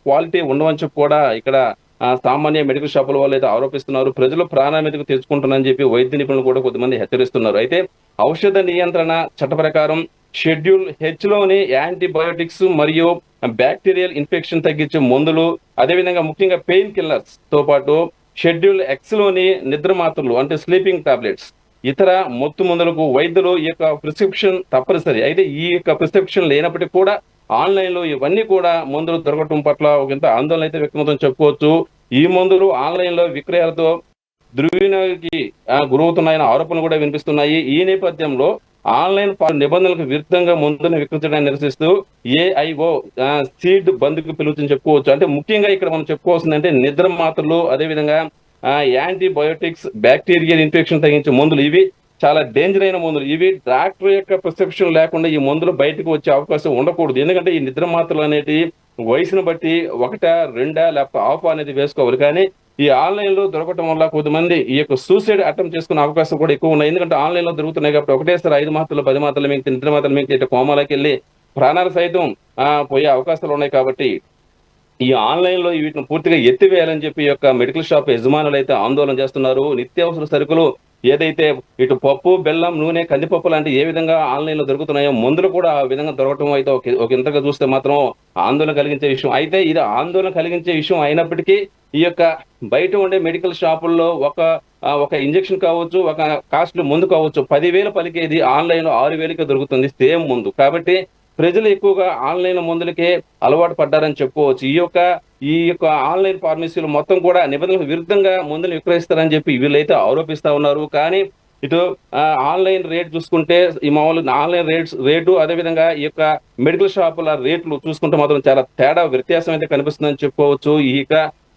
క్వాలిటీ ఉండవని చెప్పి కూడా ఇక్కడ సామాన్య మెడికల్ షాపుల వాళ్ళు అయితే ఆరోపిస్తున్నారు. ప్రజలు ప్రాణాల మీదకు తెచ్చుకుంటున్నారని చెప్పి వైద్య నిపుణులు కూడా కొంతమంది హెచ్చరిస్తున్నారు. అయితే ఔషధ నియంత్రణ చట్ట ప్రకారం షెడ్యూల్ హెచ్ లోని యాంటీబయోటిక్స్ మరియు బ్యాక్టీరియల్ ఇన్ఫెక్షన్ తగ్గించే మందులు, అదేవిధంగా ముఖ్యంగా పెయిన్ కిల్లర్స్ తో పాటు షెడ్యూల్ ఎక్స్ లోని నిద్ర మాత్రలు అంటే స్లీపింగ్ టాబ్లెట్స్, ఇతర మత్తు మందులకు వైద్యులు ఈ యొక్క ప్రిస్క్రిప్షన్ తప్పనిసరి. అయితే ఈ యొక్క ప్రిస్క్రిప్షన్ లేనప్పటికీ కూడా ఆన్లైన్ లో ఇవన్నీ కూడా మందులు దొరకటం పట్ల ఒకంత ఆందోళన అయితే వ్యక్తమవుతుందని చెప్పుకోవచ్చు. ఈ మందులు ఆన్లైన్ లో విక్రయాలతో దుర్వినియోగానికి గురవుతున్నాయన్న ఆరోపణలు కూడా వినిపిస్తున్నాయి. ఈ నేపథ్యంలో ఆన్లైన్ నిబంధనలకు విరుద్ధంగా మందులను విక్రయించడాన్ని నిరసిస్తూ ఏఐఓ సీడ్ బంద్కు పిలుపుని చెప్పుకోవచ్చు. అంటే ముఖ్యంగా ఇక్కడ మనం చెప్పుకోవాల్సిందంటే నిద్ర మాత్రలు, అదేవిధంగా యాంటీబయోటిక్స్, బ్యాక్టీరియల్ ఇన్ఫెక్షన్ తగ్గించే మందులు ఇవి చాలా డేంజర్ అయిన మందులు. ఇవి డాక్టర్ యొక్క ప్రిస్క్రిప్షన్ లేకుండా ఈ మందులు బయటకు వచ్చే అవకాశం ఉండకూడదు. ఎందుకంటే ఈ నిద్ర మాత్రలు అనేటి వయసును బట్టి 1, 2 లేకపోతే ఆఫ్ అనేది వేసుకోవాలి. కానీ ఈ ఆన్లైన్ లో దొరకటం వల్ల కొంతమంది ఈ యొక్క సూసైడ్ అటెంప్ట్ చేసుకునే అవకాశం కూడా ఎక్కువ ఉన్నాయి. ఎందుకంటే ఆన్లైన్ లో దొరుకుతున్నాయి కాబట్టి ఒకటేసారి 5 మాత్రలు 10 మాత్రలు మీకు నిద్ర మాత్రలు మీకు ఇట్లా కోమాలకి వెళ్ళి ప్రాణాలు సైతం పోయే అవకాశాలు ఉన్నాయి. కాబట్టి ఈ ఆన్లైన్ లో వీటిని పూర్తిగా ఎత్తివేయాలని చెప్పి ఈ యొక్క మెడికల్ షాప్ యజమానులు అయితే ఆందోళన చేస్తున్నారు. నిత్యావసర సరుకులు ఏదైతే ఇటు పప్పు, బెల్లం, నూనె, కందిపప్పు లాంటి ఏ విధంగా ఆన్లైన్ లో దొరుకుతున్నాయో మందులు కూడా ఆ విధంగా దొరకటం అయితే ఒక ఇంతగా చూస్తే మాత్రం ఆందోళన కలిగించే విషయం. అయితే ఇది ఆందోళన కలిగించే విషయం అయినప్పటికీ ఈ యొక్క బయట ఉండే మెడికల్ షాపుల్లో ఒక ఇంజెక్షన్ కావచ్చు, ఒక కాస్ట్ ముందు కావచ్చు 10,000 పలికేది ఆన్లైన్ లో 6,000కి దొరుకుతుంది సేమ్ ముందు. కాబట్టి ప్రజలు ఎక్కువగా ఆన్లైన్ మందులకే అలవాటు పడ్డారని చెప్పుకోవచ్చు. ఈ యొక్క ఆన్లైన్ ఫార్మసీలు మొత్తం కూడా నిబంధనలకు విరుద్ధంగా మందులు విక్రయిస్తారని చెప్పి వీళ్ళైతే ఆరోపిస్తా ఉన్నారు. కానీ ఇటు ఆన్లైన్ రేట్ చూసుకుంటే ఈ మామూలు ఆన్లైన్ రేటు అదేవిధంగా ఈ యొక్క మెడికల్ షాపుల రేట్లు చూసుకుంటే మాత్రం చాలా తేడా వ్యత్యాసం అయితే కనిపిస్తుందని చెప్పుకోవచ్చు.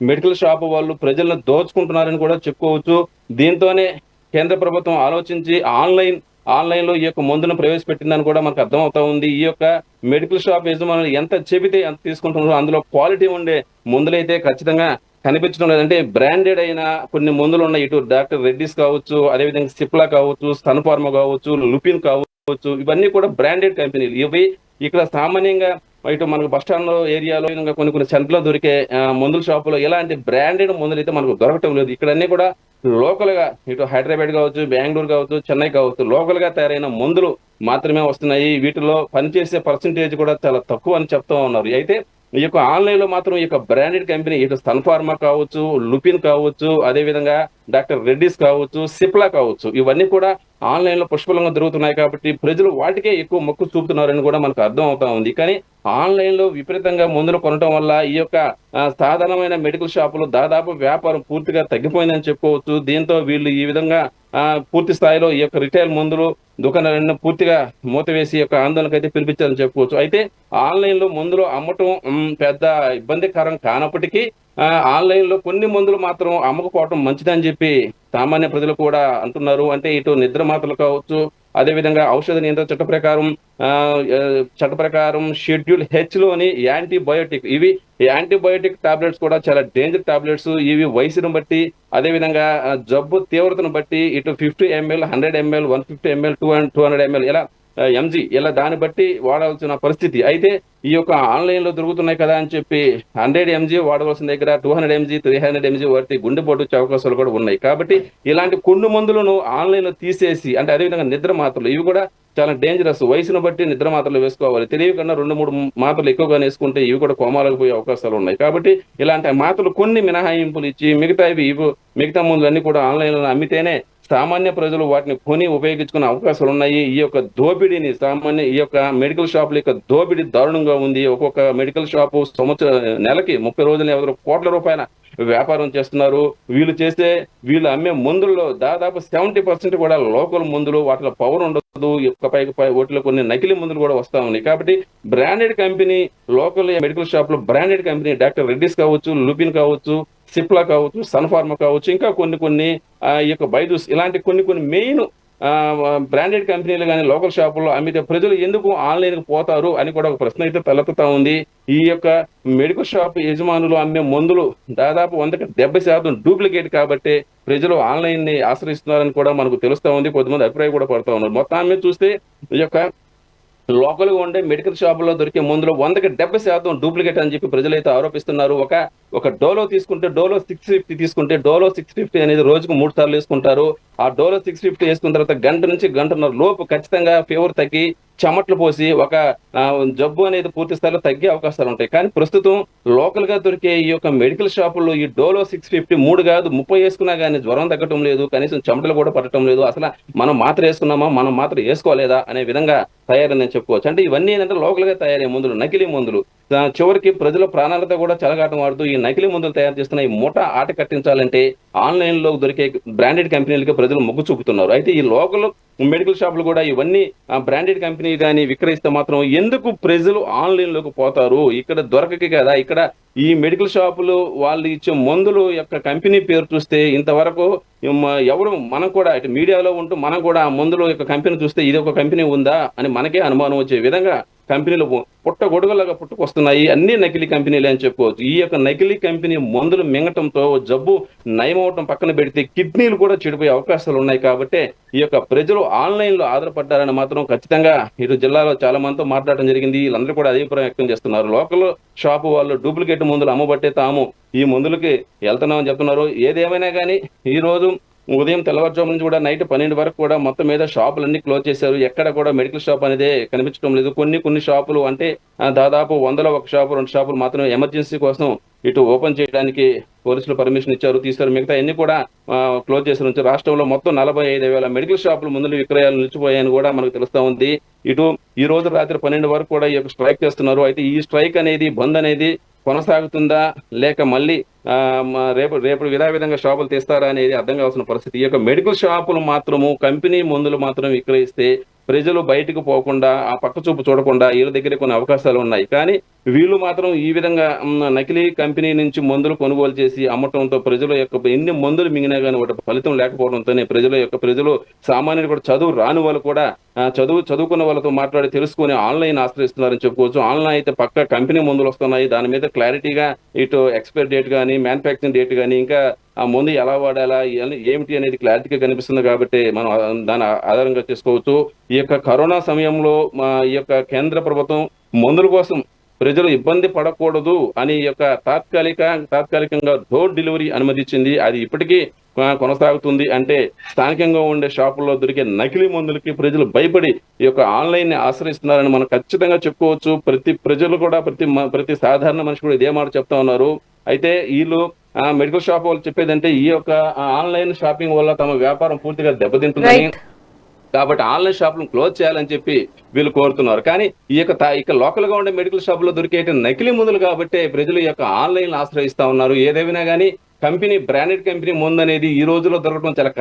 మెడికల్ షాపు వాళ్ళు ప్రజలను దోచుకుంటున్నారని కూడా చెప్పుకోవచ్చు. దీంతోనే కేంద్ర ప్రభుత్వం ఆలోచించి ఆన్లైన్ లో ఈ యొక్క మందును ప్రవేశపెట్టిందని కూడా మనకు అర్థం అవుతా ఉంది. ఈ యొక్క మెడికల్ షాప్ యజమానులు ఎంత చెబితే అంత తీసుకుంటున్నారో అందులో క్వాలిటీ ఉండే మందులైతే ఖచ్చితంగా కనిపించడం లేదంటే బ్రాండెడ్ అయిన కొన్ని మందులు ఉన్నాయి. ఇటు డాక్టర్ రెడ్డిస్ కావచ్చు, అదేవిధంగా సిప్లా కావచ్చు, సన్ ఫార్మా కావచ్చు, లుపిన్ కావచ్చు, ఇవన్నీ కూడా బ్రాండెడ్ కంపెనీలు. ఇవి ఇక్కడ సామాన్యంగా ఇటు మనకు బస్టాండ్ ఏరియాలో కొన్ని సెంటర్లో దొరికే మందుల షాపులో ఇలాంటి బ్రాండెడ్ మందులు అయితే మనకు దొరకటం లేదు. ఇక్కడ అన్ని కూడా లోకల్ గా ఇటు హైదరాబాద్ కావచ్చు, బెంగళూరు కావచ్చు, చెన్నై కావచ్చు, లోకల్ గా తయారైన మందులు మాత్రమే వస్తున్నాయి. వీటిలో పనిచేసే పర్సంటేజ్ కూడా చాలా తక్కువ అని చెప్తా ఉన్నారు. అయితే ఈ యొక్క ఆన్లైన్ లో మాత్రం ఈ యొక్క బ్రాండెడ్ కంపెనీ ఇటు సన్ ఫార్మా కావచ్చు, లుపిన్ కావచ్చు, అదేవిధంగా డాక్టర్ రెడ్డిస్ కావచ్చు, సిప్లా కావచ్చు, ఇవన్నీ కూడా ఆన్లైన్ లో పుష్కలంగా దొరుకుతున్నాయి. కాబట్టి ప్రజలు వాటికే ఎక్కువ మొక్కు చూపుతున్నారని కూడా మనకు అర్థం అవుతా ఉంది. కానీ ఆన్లైన్ లో విపరీతంగా మందులు కొనడం వల్ల ఈ యొక్క సాధారణమైన మెడికల్ షాపులు దాదాపు వ్యాపారం పూర్తిగా తగ్గిపోయిందని చెప్పుకోవచ్చు. దీంతో వీళ్ళు ఈ విధంగా పూర్తి స్థాయిలో ఈ యొక్క రిటైల్ మందులు దుకాణాలన్నీ పూర్తిగా మూతవేసి యొక్క ఆందోళనకు అయితే పిలిపించారని చెప్పుకోవచ్చు. అయితే ఆన్లైన్ లో మందులు అమ్మటం పెద్ద ఇబ్బందికరం కానప్పటికీ ఆన్లైన్ లో కొన్ని మందులు మాత్రం అమ్మకపోవటం మంచిదని చెప్పి సామాన్య ప్రజలు కూడా అంటున్నారు. అంటే ఇటు నిద్ర మాత్రలు కావచ్చు, అదేవిధంగా ఔషధ నియంత్రణ చట్ట ప్రకారం షెడ్యూల్ హెచ్ లోని యాంటీబయోటిక్, ఇవి యాంటీబయోటిక్ టాబ్లెట్స్ కూడా చాలా డేంజర్ టాబ్లెట్స్. ఇవి వయసును బట్టి, అదేవిధంగా జబ్బు తీవ్రతను బట్టి ఇటు 50 ml, 100 ml, 150 ml, 200 ml ఇలా ఎంజీ ఇలా దాన్ని బట్టి వాడాల్సిన పరిస్థితి. అయితే ఈ యొక్క ఆన్లైన్ లో దొరుకుతున్నాయి కదా అని చెప్పి 100 mg వాడవలసిన దగ్గర 200 mg, 300 mg వాడితే గుండెపోటు వచ్చే అవకాశాలు కూడా ఉన్నాయి. కాబట్టి ఇలాంటి కొన్ని మందులను ఆన్లైన్ లో తీసేసి, అంటే అదేవిధంగా నిద్ర మాత్రలు, ఇవి కూడా చాలా డేంజరస్. వయసును బట్టి నిద్ర మాత్రలు వేసుకోవాలి. తెలియకుండా 2-3 మాత్రలు ఎక్కువగా వేసుకుంటే ఇవి కూడా కోమాలకు పోయే అవకాశాలు ఉన్నాయి. కాబట్టి ఇలాంటి మాత్రలు కొన్ని మినహాయింపులు ఇచ్చి మిగతా మందులు అన్ని కూడా ఆన్లైన్ లో అమ్మితేనే సామాన్య ప్రజలు వాటిని కొని ఉపయోగించుకునే అవకాశాలు ఉన్నాయి. ఈ యొక్క దోపిడీని ఈ యొక్క మెడికల్ షాపుల యొక్క దోపిడీ దారుణంగా ఉంది. ఒక్కొక్క మెడికల్ షాపు నెలకి 30 రోజులు 50 కోట్ల రూపాయల వ్యాపారం చేస్తున్నారు. వీళ్ళు అమ్మే మందుల్లో దాదాపు 70% కూడా లోకల్ మందులు, వాటిలో పవర్ ఉండదు. వాటిలో కొన్ని నకిలీ మందులు కూడా వస్తా ఉన్నాయి. కాబట్టి branded company, local medical shop లో బ్రాండెడ్ కంపెనీ డాక్టర్ రెడ్డిస్ కావచ్చు, లుపిన్ కావచ్చు, సిప్లా కావచ్చు, సన్ఫార్మా కావచ్చు, ఇంకా కొన్ని ఈ యొక్క బైజూస్, ఇలాంటి కొన్ని మెయిన్ బ్రాండెడ్ కంపెనీలు కానీ లోకల్ షాపుల్లో అమ్మితే ప్రజలు ఎందుకు ఆన్లైన్ కు పోతారు అని కూడా ఒక ప్రశ్న అయితే తలెత్తుతా ఉంది. ఈ యొక్క మెడికల్ షాప్ యజమానులు అమ్మే మందులు దాదాపు 100% డూప్లికేట్ కాబట్టి ప్రజలు ఆన్లైన్ ని ఆశ్రయిస్తున్నారని కూడా మనకు తెలుస్తా ఉంది. కొంతమంది అభిప్రాయం కూడా పడతా ఉన్నారు. మొత్తాన్ని మీద చూస్తే ఈ యొక్క లోకల్ గా ఉండే మెడికల్ షాపుల్లో దొరికే మందులు 100% డూప్లికేట్ అని చెప్పి ప్రజలైతే ఆరోపిస్తున్నారు. ఒక డోలో తీసుకుంటే, డోలో 650 తీసుకుంటే, డోలో 650 అనేది రోజుకు 3 సార్లు వేసుకుంటారు. ఆ డోలో 650 వేసుకున్న తర్వాత గంట నుంచి గంటన్నర లోపు ఖచ్చితంగా ఫీవర్ తగ్గి చెమట్లు పోసి ఒక జబ్బు అనేది పూర్తి స్థాయిలో తగ్గే అవకాశాలు ఉంటాయి. కానీ ప్రస్తుతం లోకల్ గా దొరికే ఈ యొక్క మెడికల్ షాపుల్లో ఈ డోలో 650 3 కాదు 30 వేసుకున్నా కానీ జ్వరం తగ్గటం లేదు, కనీసం చెమటలు కూడా పట్టడం లేదు. అసలు మనం మాత్ర వేసుకున్నామా, మనం మాత్ర వేసుకోలేదా అనే విధంగా తయారని చెప్పుకోవచ్చు. అంటే ఇవన్నీ ఏంటంటే లోకల్ గా తయారయ్యే మందులు, నకిలీ మందులు. చివరికి ప్రజల ప్రాణాలతో కూడా చెలగాటం వాడుతూ ఈ నకిలీ మందులు తయారు చేస్తున్న ఈ మూట ఆట కట్టించాలంటే ఆన్లైన్ లో దొరికే బ్రాండెడ్ కంపెనీలకి ప్రజలు మొగ్గు చూపుతున్నారు. అయితే ఈ లోకల్ మెడికల్ షాపులు కూడా ఇవన్నీ బ్రాండెడ్ కంపెనీ కానీ విక్రయిస్తే మాత్రం ఎందుకు ప్రజలు ఆన్లైన్ లోకి పోతారు? ఇక్కడ దొరకకి కదా. ఇక్కడ ఈ మెడికల్ షాపులు వాళ్ళు ఇచ్చే మందులు యొక్క కంపెనీ పేరు చూస్తే ఇంతవరకు ఎవరు, మనం కూడా ఇటు మీడియాలో ఉంటూ మనం కూడా ఆ మందుల యొక్క కంపెనీ చూస్తే ఇది ఒక కంపెనీ ఉందా అని మనకే అనుమానం వచ్చే విధంగా కంపెనీలు పుట్టగొడుగులాగా పుట్టుకొస్తున్నాయి. అన్ని నకిలీ కంపెనీలు అని చెప్పుకోవచ్చు. ఈ యొక్క నకిలీ కంపెనీ మందులు మింగటంతో జబ్బు నయమవటం పక్కన పెడితే కిడ్నీలు కూడా చెడిపోయే అవకాశాలు ఉన్నాయి. కాబట్టి ఈ యొక్క ప్రజలు ఆన్లైన్ లో ఆధారపడ్డారని మాత్రం ఖచ్చితంగా ఇటు జిల్లాలో చాలా మందితో మాట్లాడడం జరిగింది. వీళ్ళందరూ కూడా అభిప్రాయం వ్యక్తం చేస్తున్నారు. లోకల్ షాపు వాళ్ళు డూప్లికేట్ మందులు అమ్మబట్టే తాము ఈ మందులకి వెళ్తున్నామని చెప్తున్నారు. ఏదేమైనా కానీ ఈ రోజు ఉదయం తెల్లవారుజాము నుంచి కూడా నైట్ 12 వరకు కూడా మొత్తం మీద షాపులన్నీ క్లోజ్ చేశారు. ఎక్కడ కూడా మెడికల్ షాప్ అనేది కనిపించడం లేదు. కొన్ని షాపులు అంటే దాదాపు 100లో 1 షాపు 2 షాపులు మాత్రమే ఎమర్జెన్సీ కోసం ఇటు ఓపెన్ చేయడానికి పోలీసులు పర్మిషన్ తీశారు. మిగతా అన్ని కూడా క్లోజ్ చేసి నుంచి రాష్ట్రంలో మొత్తం 45,000 మెడికల్ షాపులు మందులు విక్రయాలు నిలిచిపోయాయని కూడా మనకు తెలుస్తా ఉంది. ఇటు ఈ రోజు రాత్రి 12 వరకు కూడా ఈ యొక్క స్ట్రైక్ చేస్తున్నారు. అయితే ఈ స్ట్రైక్ అనేది, బంద్ అనేది కొనసాగుతుందా లేక మళ్ళీ రేపు విధావిధంగా షాపులు తీస్తారా అనేది అర్థం కావాల్సిన పరిస్థితి. ఈ యొక్క మెడికల్ షాపులు మాత్రము కంపెనీ మందులు మాత్రం విక్రయిస్తే ప్రజలు బయటకు పోకుండా, ఆ పక్క చూపు చూడకుండా వీళ్ళ దగ్గర కొన్ని అవకాశాలు ఉన్నాయి. కానీ వీళ్ళు మాత్రం ఈ విధంగా నకిలీ కంపెనీ నుంచి మందులు కొనుగోలు చేసి అమ్మటంతో ప్రజల యొక్క ఎన్ని మందులు మింగినా కానీ వాటి ఫలితం లేకపోవడంతోనే ప్రజలు సామాన్యులు కూడా, చదువు రాని వాళ్ళు కూడా చదువుకున్న వాళ్ళతో మాట్లాడి తెలుసుకుని ఆన్లైన్ ఆశ్రయిస్తున్నారని చెప్పుకోవచ్చు. ఆన్లైన్ అయితే పక్క కంపెనీ మందులు వస్తున్నాయి. దాని మీద క్లారిటీగా ఇటు ఎక్స్పైర్ డేట్ కానీ, మ్యానుఫ్యాక్చరింగ్ డేట్ కానీ, ఇంకా ఆ మందు ఎలా వాడాలా ఏమిటి అనేది క్లారిటీగా కనిపిస్తుంది. కాబట్టి మనం దాని ఆధారంగా చేసుకోవచ్చు. ఈ యొక్క కరోనా సమయంలో ఈ యొక్క కేంద్ర ప్రభుత్వం మందుల కోసం ప్రజలు ఇబ్బంది పడకూడదు అని యొక్క తాత్కాలికంగా డోర్ డెలివరీ అనుమతించింది. అది ఇప్పటికీ కొనసాగుతుంది. అంటే స్థానికంగా ఉండే షాపుల్లో దొరికే నకిలీ మందులకి ప్రజలు భయపడి ఈ యొక్క ఆన్లైన్ ని ఆశ్రయిస్తున్నారని మనం ఖచ్చితంగా చెప్పుకోవచ్చు. ప్రతి ప్రజలు కూడా, ప్రతి సాధారణ మనిషి కూడా ఇదే మాట చెప్తా ఉన్నారు. అయితే వీళ్ళు మెడికల్ షాప్ వాళ్ళు చెప్పేదంటే ఈ యొక్క ఆన్లైన్ షాపింగ్ వల్ల తమ వ్యాపారం పూర్తిగా దెబ్బతింటుందని, కాబట్టి ఆన్లైన్ షాపులను క్లోజ్ చేయాలని చెప్పి వీళ్ళు కోరుతున్నారు. కానీ ఇక లోకల్ గా ఉండే మెడికల్ షాపులో దొరికే నకిలీ మందులు కాబట్టి ప్రజలు ఈ యొక్క ఆన్లైన్ ఆశ్రయిస్తా ఉన్నారు. ఏదేమైనా కానీ కంపెనీ బ్రాండెడ్ కంపెనీ మందు అనేది ఈ రోజుల్లో దొరకడం చాలా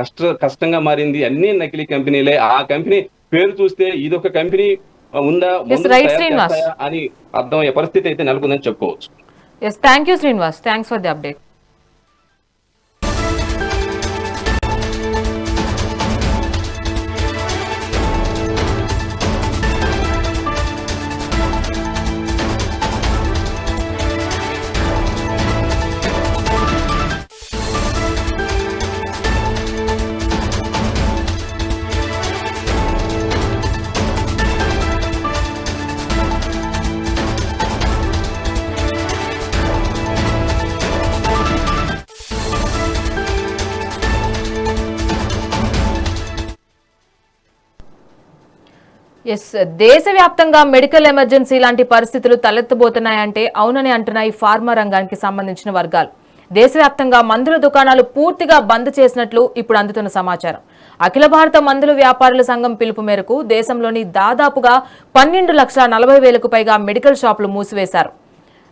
కష్టంగా మారింది. అన్ని నకిలీ కంపెనీలే. ఆ కంపెనీ పేరు చూస్తే ఇదొక కంపెనీ ఉందా, మందులు రైట్ తయారు శ్రీనివాస్. చేస్తాయా అని అర్థమయ్యే పరిస్థితి అయితే నెలకొందని చెప్పుకోవచ్చు. Yes, thank you Srinivas, thanks for the update. Yes, దేశవ్యాప్తంగా మెడికల్ ఎమర్జెన్సీ లాంటి పరిస్థితులు తలెత్తబోతున్నాయంటే అవునని అంటున్నాయి ఫార్మా రంగానికి సంబంధించిన వర్గాలు. దేశవ్యాప్తంగా మందుల దుకాణాలు పూర్తిగా బంద్ చేసినట్లు ఇప్పుడు అందుతున్న సమాచారం. అఖిల భారత మందుల వ్యాపారుల సంఘం పిలుపు మేరకు దేశంలోని దాదాపుగా 12,40,000కు పైగా మెడికల్ షాపులు మూసివేశారు.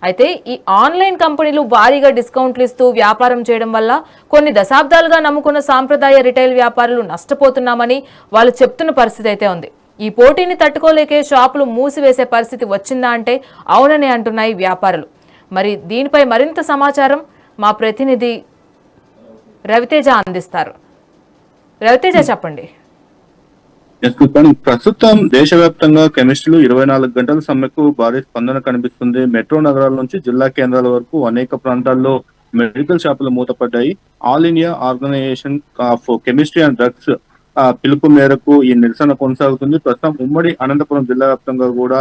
అయితే ఈ ఆన్లైన్ కంపెనీలు భారీగా డిస్కౌంట్లు ఇస్తూ వ్యాపారం చేయడం వల్ల కొన్ని దశాబ్దాలుగా నమ్ముకున్న సాంప్రదాయ రిటైల్ వ్యాపారులు నష్టపోతున్నామని వాళ్ళు చెప్తున్న పరిస్థితి అయితే ఉంది. ఈ పోటీని తట్టుకోలేకే షాపులు మూసివేసే పరిస్థితి వచ్చిందా అంటే అవునని అంటున్నాయి వ్యాపారులు. మరి దీనిపై మరింత సమాచారం మా ప్రతినిధి రవితేజ అందిస్తారు. రవితేజ, చెప్పండి. ప్రస్తుతం దేశవ్యాప్తంగా కెమిస్టులు 24 గంటల సమ్మెకు భారీ స్పందన కనిపిస్తుంది. మెట్రో నగరాల నుంచి జిల్లా కేంద్రాల వరకు అనేక ప్రాంతాల్లో మెడికల్ షాపులు మూతపడ్డాయి. All India organisation of chemistry and drugs పిలుపు మేరకు ఈ నిరసన కొనసాగుతుంది. ప్రస్తుతం ఉమ్మడి అనంతపురం జిల్లా వ్యాప్తంగా కూడా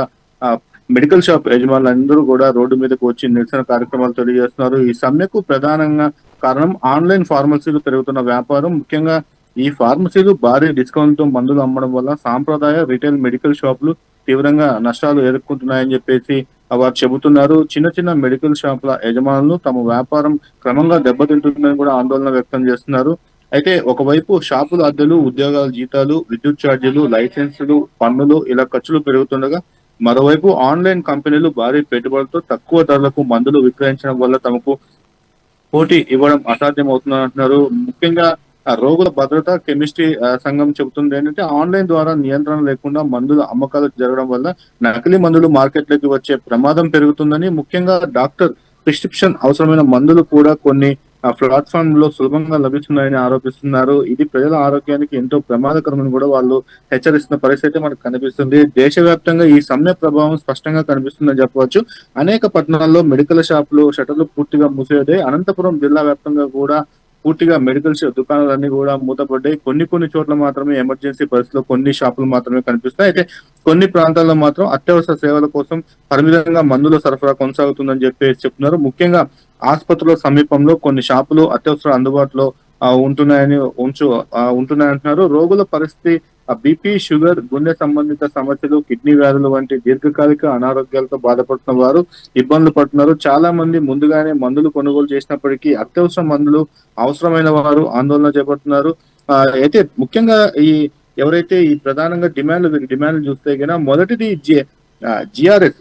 మెడికల్ షాప్ యజమానులందరూ కూడా రోడ్డు మీదకు వచ్చి నిరసన కార్యక్రమాలు తెలియజేస్తున్నారు. ఈ సమ్మెకు ప్రధానంగా కారణం ఆన్లైన్ ఫార్మసీలు పెరుగుతున్న వ్యాపారం. ముఖ్యంగా ఈ ఫార్మసీలు భారీ డిస్కౌంట్ తో మందులు అమ్మడం వల్ల సాంప్రదాయ రిటైల్ మెడికల్ షాపులు తీవ్రంగా నష్టాలు ఎదుర్కొంటున్నాయని చెప్పేసి వారు చెబుతున్నారు. చిన్న చిన్న మెడికల్ షాపుల యజమానులు తమ వ్యాపారం క్రమంగా దెబ్బతింటుందని కూడా ఆందోళన వ్యక్తం చేస్తున్నారు. అయితే ఒకవైపు షాపుల అద్దెలు, ఉద్యోగాల జీతాలు, విద్యుత్ ఛార్జీలు, లైసెన్సులు, పన్నులు ఇలా ఖర్చులు పెరుగుతుండగా మరోవైపు ఆన్లైన్ కంపెనీలు భారీ పెట్టుబడులతో తక్కువ ధరలకు మందులు విక్రయించడం వల్ల తమకు పోటీ ఇవ్వడం అసాధ్యం అవుతుందని అంటున్నారు. ముఖ్యంగా రోగుల భద్రత కెమిస్ట్రీ సంఘం చెబుతుంది ఏంటంటే ఆన్లైన్ ద్వారా నియంత్రణ లేకుండా మందుల అమ్మకాలు జరగడం వల్ల నకిలీ మందులు మార్కెట్లోకి వచ్చే ప్రమాదం పెరుగుతుందని, ముఖ్యంగా డాక్టర్ ప్రిస్క్రిప్షన్ అవసరమైన మందులు కూడా కొన్ని ప్లాట్ఫామ్ లో సులభంగా లభిస్తున్నాయని ఆరోపిస్తున్నారు. ఇది ప్రజల ఆరోగ్యానికి ఎంతో ప్రమాదకరమని కూడా వాళ్ళు హెచ్చరిస్తున్న పరిస్థితి మనకు కనిపిస్తుంది. దేశవ్యాప్తంగా ఈ సమ్మె ప్రభావం స్పష్టంగా కనిపిస్తుందని చెప్పవచ్చు. అనేక పట్టణాల్లో మెడికల్ షాపులు షటర్లు పూర్తిగా మూసేదే. అనంతపురం జిల్లా వ్యాప్తంగా కూడా పూర్తిగా మెడికల్ దుకాణాలన్నీ కూడా మూతపడ్డాయి. కొన్ని చోట్ల మాత్రమే ఎమర్జెన్సీ పరిస్థితుల్లో కొన్ని షాపులు మాత్రమే కనిపిస్తాయి. అయితే కొన్ని ప్రాంతాల్లో మాత్రం అత్యవసర సేవల కోసం పరిమితంగా మందుల సరఫరా కొనసాగుతుందని చెప్పేసి చెప్తున్నారు. ముఖ్యంగా ఆసుపత్రుల సమీపంలో కొన్ని షాపులు అత్యవసర అందుబాటులో ఉంటున్నాయంటున్నారు. రోగుల పరిస్థితి బీపీ, షుగర్, గుండె సంబంధిత సమస్యలు, కిడ్నీ వ్యాధులు వంటి దీర్ఘకాలిక అనారోగ్యాలతో బాధపడుతున్న వారు ఇబ్బందులు పడుతున్నారు. చాలా మంది ముందుగానే మందులు కొనుగోలు చేసినప్పటికీ అత్యవసర మందులు అవసరమైన వారు ఆందోళన చేపడుతున్నారు. అయితే ముఖ్యంగా ఎవరైతే ఈ ప్రధానంగా డిమాండ్లు చూస్తే కనుక మొదటిది GRS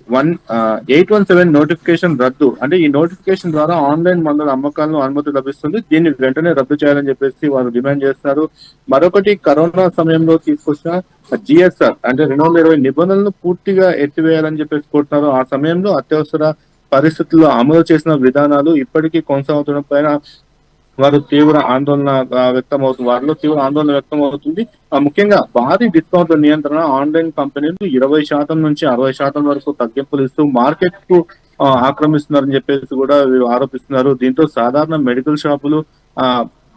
817 నోటిఫికేషన్ రద్దు. అంటే ఈ నోటిఫికేషన్ ద్వారా ఆన్లైన్ మందుల అమ్మకాలను అనుమతి లభిస్తుంది. దీన్ని వెంటనే రద్దు చేయాలని చెప్పేసి వారు డిమాండ్ చేస్తున్నారు. మరొకటి కరోనా సమయంలో తీసుకొచ్చిన GSR అంటే 2020 నిబంధనలను పూర్తిగా ఎత్తివేయాలని చెప్పేసి కోరుతున్నారు. ఆ సమయంలో అత్యవసర పరిస్థితుల్లో అమలు చేసిన విధానాలు ఇప్పటికీ కొనసాగుతున్న పైన వారిలో తీవ్ర ఆందోళన వ్యక్తం అవుతుంది. ముఖ్యంగా భారీ డిస్కౌంట్ల నియంత్రణ, ఆన్లైన్ కంపెనీలు 20% నుంచి 60% వరకు తగ్గింపులు ఇస్తూ మార్కెట్ కు ఆక్రమిస్తున్నారని చెప్పేసి కూడా ఆరోపిస్తున్నారు. దీంతో సాధారణ మెడికల్ షాపులు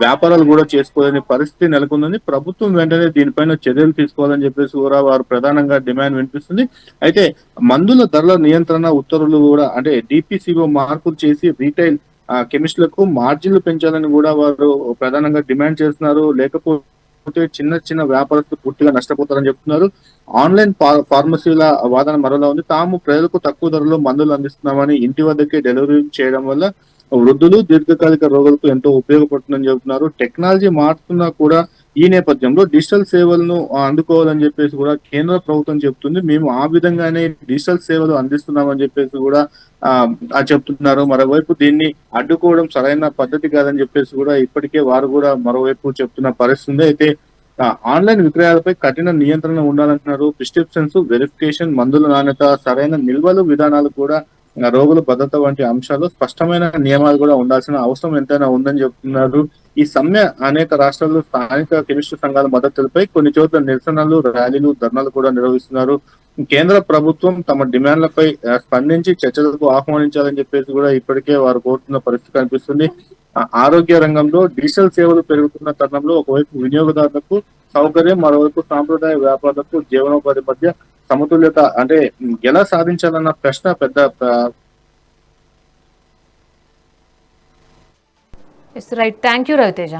వ్యాపారాలు కూడా చేసుకోలేని పరిస్థితి నెలకొందని, ప్రభుత్వం వెంటనే దీనిపైన చర్యలు తీసుకోవాలని చెప్పేసి కూడా వారు ప్రధానంగా డిమాండ్ వినిపిస్తుంది. అయితే మందుల ధరల నియంత్రణ ఉత్తర్వులు కూడా అంటే DPCO మార్పులు చేసి రీటైల్ కెమిస్టులకు మార్జిన్లు పెంచాలని కూడా వారు ప్రధానంగా డిమాండ్ చేస్తున్నారు. లేకపోతే చిన్న వ్యాపారస్తులు పూర్తిగా నష్టపోతారని చెప్తున్నారు. ఆన్లైన్ ఫార్మసీల వాదన మరోలా ఉంది. తాము ప్రజలకు తక్కువ ధరలో మందులు అందిస్తున్నామని ఇంటి వద్దకే డెలివరీ చేయడం వల్ల వృద్ధులు, దీర్ఘకాలిక రోగులకు ఎంతో ఉపయోగపడుతుందని చెబుతున్నారు. టెక్నాలజీ మారుతున్నా కూడా ఈ నేపథ్యంలో డిజిటల్ సేవలను అందుకోవాలని చెప్పేసి కూడా కేంద్ర ప్రభుత్వం చెప్తుంది. మేము ఆ విధంగానే డిజిటల్ సేవలు అందిస్తున్నామని చెప్పేసి కూడా చెప్తున్నారు. మరోవైపు దీన్ని అడ్డుకోవడం సరైన పద్ధతి కాదని చెప్పేసి కూడా ఇప్పటికే వారు కూడా మరోవైపు చెప్తున్న పరిస్థితి ఉంది. అయితే ఆన్లైన్ విక్రయాలపై కఠిన నియంత్రణ ఉండాలంటున్నారు. ప్రిస్క్రిప్షన్స్, వెరిఫికేషన్, మందుల నాణ్యత, సరైన నిల్వలు విధానాలు కూడా, రోగుల భద్రత వంటి అంశాలు స్పష్టమైన నియమాలు కూడా ఉండాల్సిన అవసరం ఎంతైనా ఉందని చెప్తున్నారు. ఈ సమ్మె అనేక రాష్ట్రాల్లో స్థానిక కెమిస్ట్రీ సంఘాల మద్దతులపై కొన్ని చోట్ల నిరసనలు, ర్యాలీలు, ధర్నాలు కూడా నిర్వహిస్తున్నారు. కేంద్ర ప్రభుత్వం తమ డిమాండ్లపై స్పందించి చర్చలకు ఆహ్వానించాలని చెప్పేసి కూడా ఇప్పటికే వారు కోరుతున్న పరిస్థితి కనిపిస్తుంది. ఆరోగ్య రంగంలో డిజిటల్ సేవలు పెరుగుతున్న తరుణంలో ఒకవైపు వినియోగదారులకు సౌకర్యం, మరోవైపు సాంప్రదాయ వ్యాపారులకు జీవనోపాధి మధ్య సమతుల్యత అంటే ఎలా సాధించాలన్న ప్రశ్న పెద్ద రైట్. Thank you Raviteja.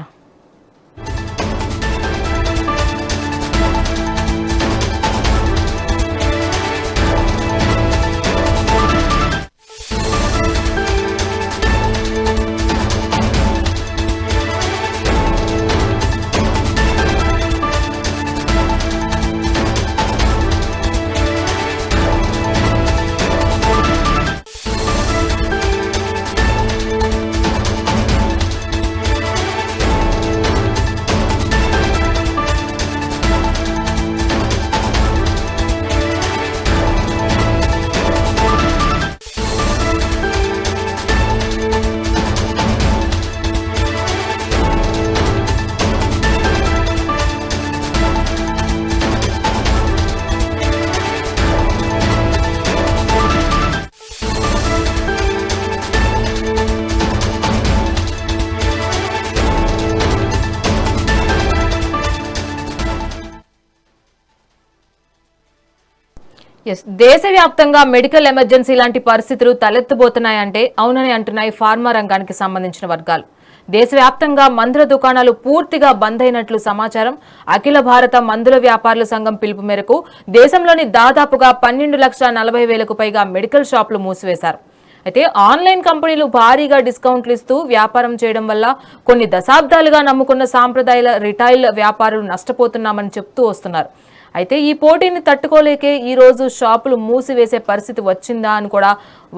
దేశవ్యాప్తంగా మెడికల్ ఎమర్జెన్సీ లాంటి పరిస్థితులు తలెత్తబోతున్నాయంటే అవునని అంటున్నాయి ఫార్మా రంగానికి సంబంధించిన వర్గాలు. దేశవ్యాప్తంగా మందుల దుకాణాలు పూర్తిగా బంద్ అయినట్లు సమాచారం. అఖిల భారత మందుల వ్యాపారుల సంఘం పిలుపు మేరకు దేశంలోని దాదాపుగా 12,40,000కు పైగా మెడికల్ షాపులు మూసివేశారు. అయితే ఆన్లైన్ కంపెనీలు భారీగా డిస్కౌంట్లు ఇస్తూ వ్యాపారం చేయడం వల్ల కొన్ని దశాబ్దాలుగా నమ్ముకున్న సాంప్రదాయ రిటైల్ వ్యాపారులు నష్టపోతున్నామని చెప్తూ వస్తున్నారు. అయితే ఈ పోటీని తట్టుకోలేకే ఈ రోజు షాపులు మూసివేసే పరిస్థితి వచ్చిందా అని కూడా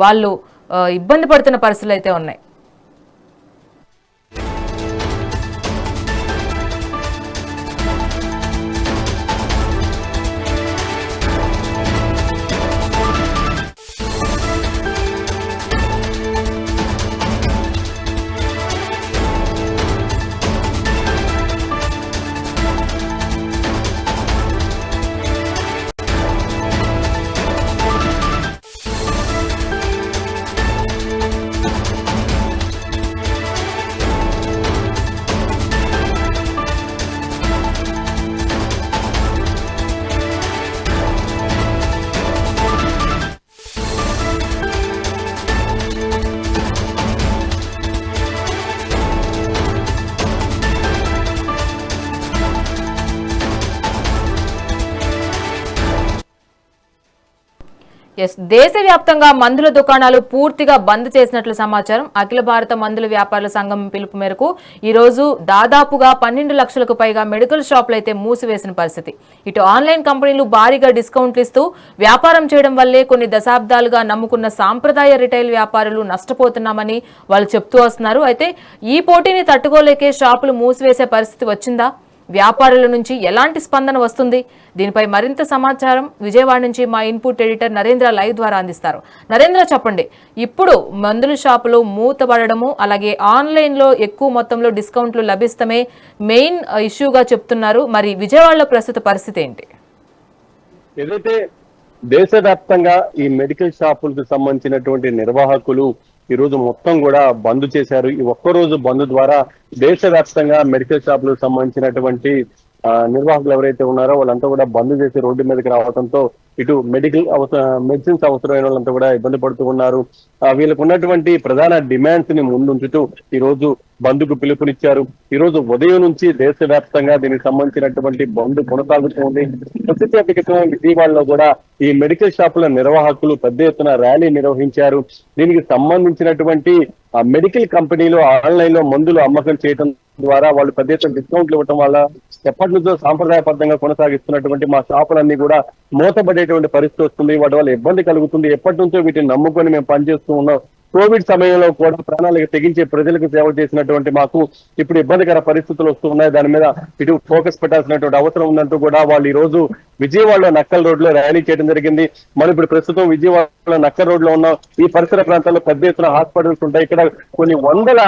వాళ్ళు ఇబ్బంది పడుతున్న పరిస్థితులు అయితే ఉన్నాయి. దేశవ్యాప్తంగా మందుల దుకాణాలు పూర్తిగా బంద్ చేసినట్లు సమాచారం. అఖిల భారత మందుల వ్యాపారుల సంఘం పిలుపు మేరకు ఈ రోజు దాదాపుగా 12 లక్షలకు పైగా మెడికల్ షాపులు అయితే మూసివేసిన పరిస్థితి. ఇటు ఆన్లైన్ కంపెనీలు భారీగా డిస్కౌంట్లు ఇస్తూ వ్యాపారం చేయడం వల్లే కొన్ని దశాబ్దాలుగా నమ్ముకున్న సాంప్రదాయ రిటైల్ వ్యాపారులు నష్టపోతున్నామని వాళ్ళు చెప్తూ వస్తున్నారు. అయితే ఈ పోటీని తట్టుకోలేకే షాపులు మూసివేసే పరిస్థితి వచ్చిందా? వ్యాపారుల నుంచి ఎలాంటి స్పందన వస్తుంది? దీనిపై మరింత సమాచారం విజయవాడ నుంచి మా ఇన్పుట్ ఎడిటర్ నరేంద్ర లైవ్ ద్వారా అందిస్తారు. నరేంద్ర, చెప్పండి. ఇప్పుడు మందుల షాపులు మూతపడడము, అలాగే ఆన్లైన్లో ఎక్కువ మొత్తంలో డిస్కౌంట్లు లభిస్తమే మెయిన్ ఇష్యూగా చెప్తున్నారు. మరి విజయవాడలో ప్రస్తుత పరిస్థితి ఏంటి? ఏదైతే దేశవ్యాప్తంగా ఈ మెడికల్ షాపులకు సంబంధించినటువంటి నిర్వాహకులు ఈ రోజు మొత్తం కూడా బంద్ చేశారు. ఈ ఒక్కరోజు బంద్ ద్వారా దేశవ్యాప్తంగా మెడికల్ షాపులకు సంబంధించినటువంటి నిర్వాహకులు ఎవరైతే ఉన్నారో వాళ్ళంతా కూడా బంద్ చేసి రోడ్డు మీదకి రావడంతో ఇటు మెడిసిన్స్ అవసరమైన వాళ్ళంతా కూడా ఇబ్బంది పడుతూ ఉన్నారు. వీళ్ళకు ఉన్నటువంటి ప్రధాన డిమాండ్స్ ని ముందుంచుతూ ఈ రోజు బంద్కు పిలుపునిచ్చారు. ఈ రోజు ఉదయం నుంచి దేశవ్యాప్తంగా దీనికి సంబంధించినటువంటి బంద్ కొనసాగుతుంది. ప్రత్యేకంగా విజయవాడలో కూడా ఈ మెడికల్ షాపుల నిర్వాహకులు పెద్ద ఎత్తున ర్యాలీ నిర్వహించారు. దీనికి సంబంధించినటువంటి మెడికల్ కంపెనీలు ఆన్లైన్ లో మందులు అమ్మకం చేయడం ద్వారా వాళ్ళు పెద్ద ఎత్తున డిస్కౌంట్లు ఇవ్వడం వల్ల ఎప్పటి నుంచో సాంప్రదాయబద్ధంగా కొనసాగిస్తున్నటువంటి మా షాపులన్నీ కూడా మూతపడేటువంటి పరిస్థితి వస్తుంది. వాటి వల్ల ఇబ్బంది కలుగుతుంది. ఎప్పటి నుంచో వీటిని నమ్ముకొని మేము పనిచేస్తూ ఉన్నాం. కోవిడ్ సమయంలో కూడా ప్రాణాలకు తెగించే ప్రజలకు సేవ చేసినటువంటి మాకు ఇప్పుడు ఇబ్బందికర పరిస్థితులు వస్తున్నాయి. దాని మీద ఇటు ఫోకస్ పెట్టాల్సినటువంటి అవసరం ఉందంటూ కూడా వాళ్ళు ఈ రోజు విజయవాడలో నక్కల్ రోడ్ లో ర్యాలీ చేయడం జరిగింది. మనం ఇప్పుడు ప్రస్తుతం విజయవాడలో నక్కల్ రోడ్ లో ఉన్నాం. ఈ పరిసర ప్రాంతాల్లో పెద్ద ఎత్తున హాస్పిటల్స్ ఉంటాయి. ఇక్కడ కొన్ని వందల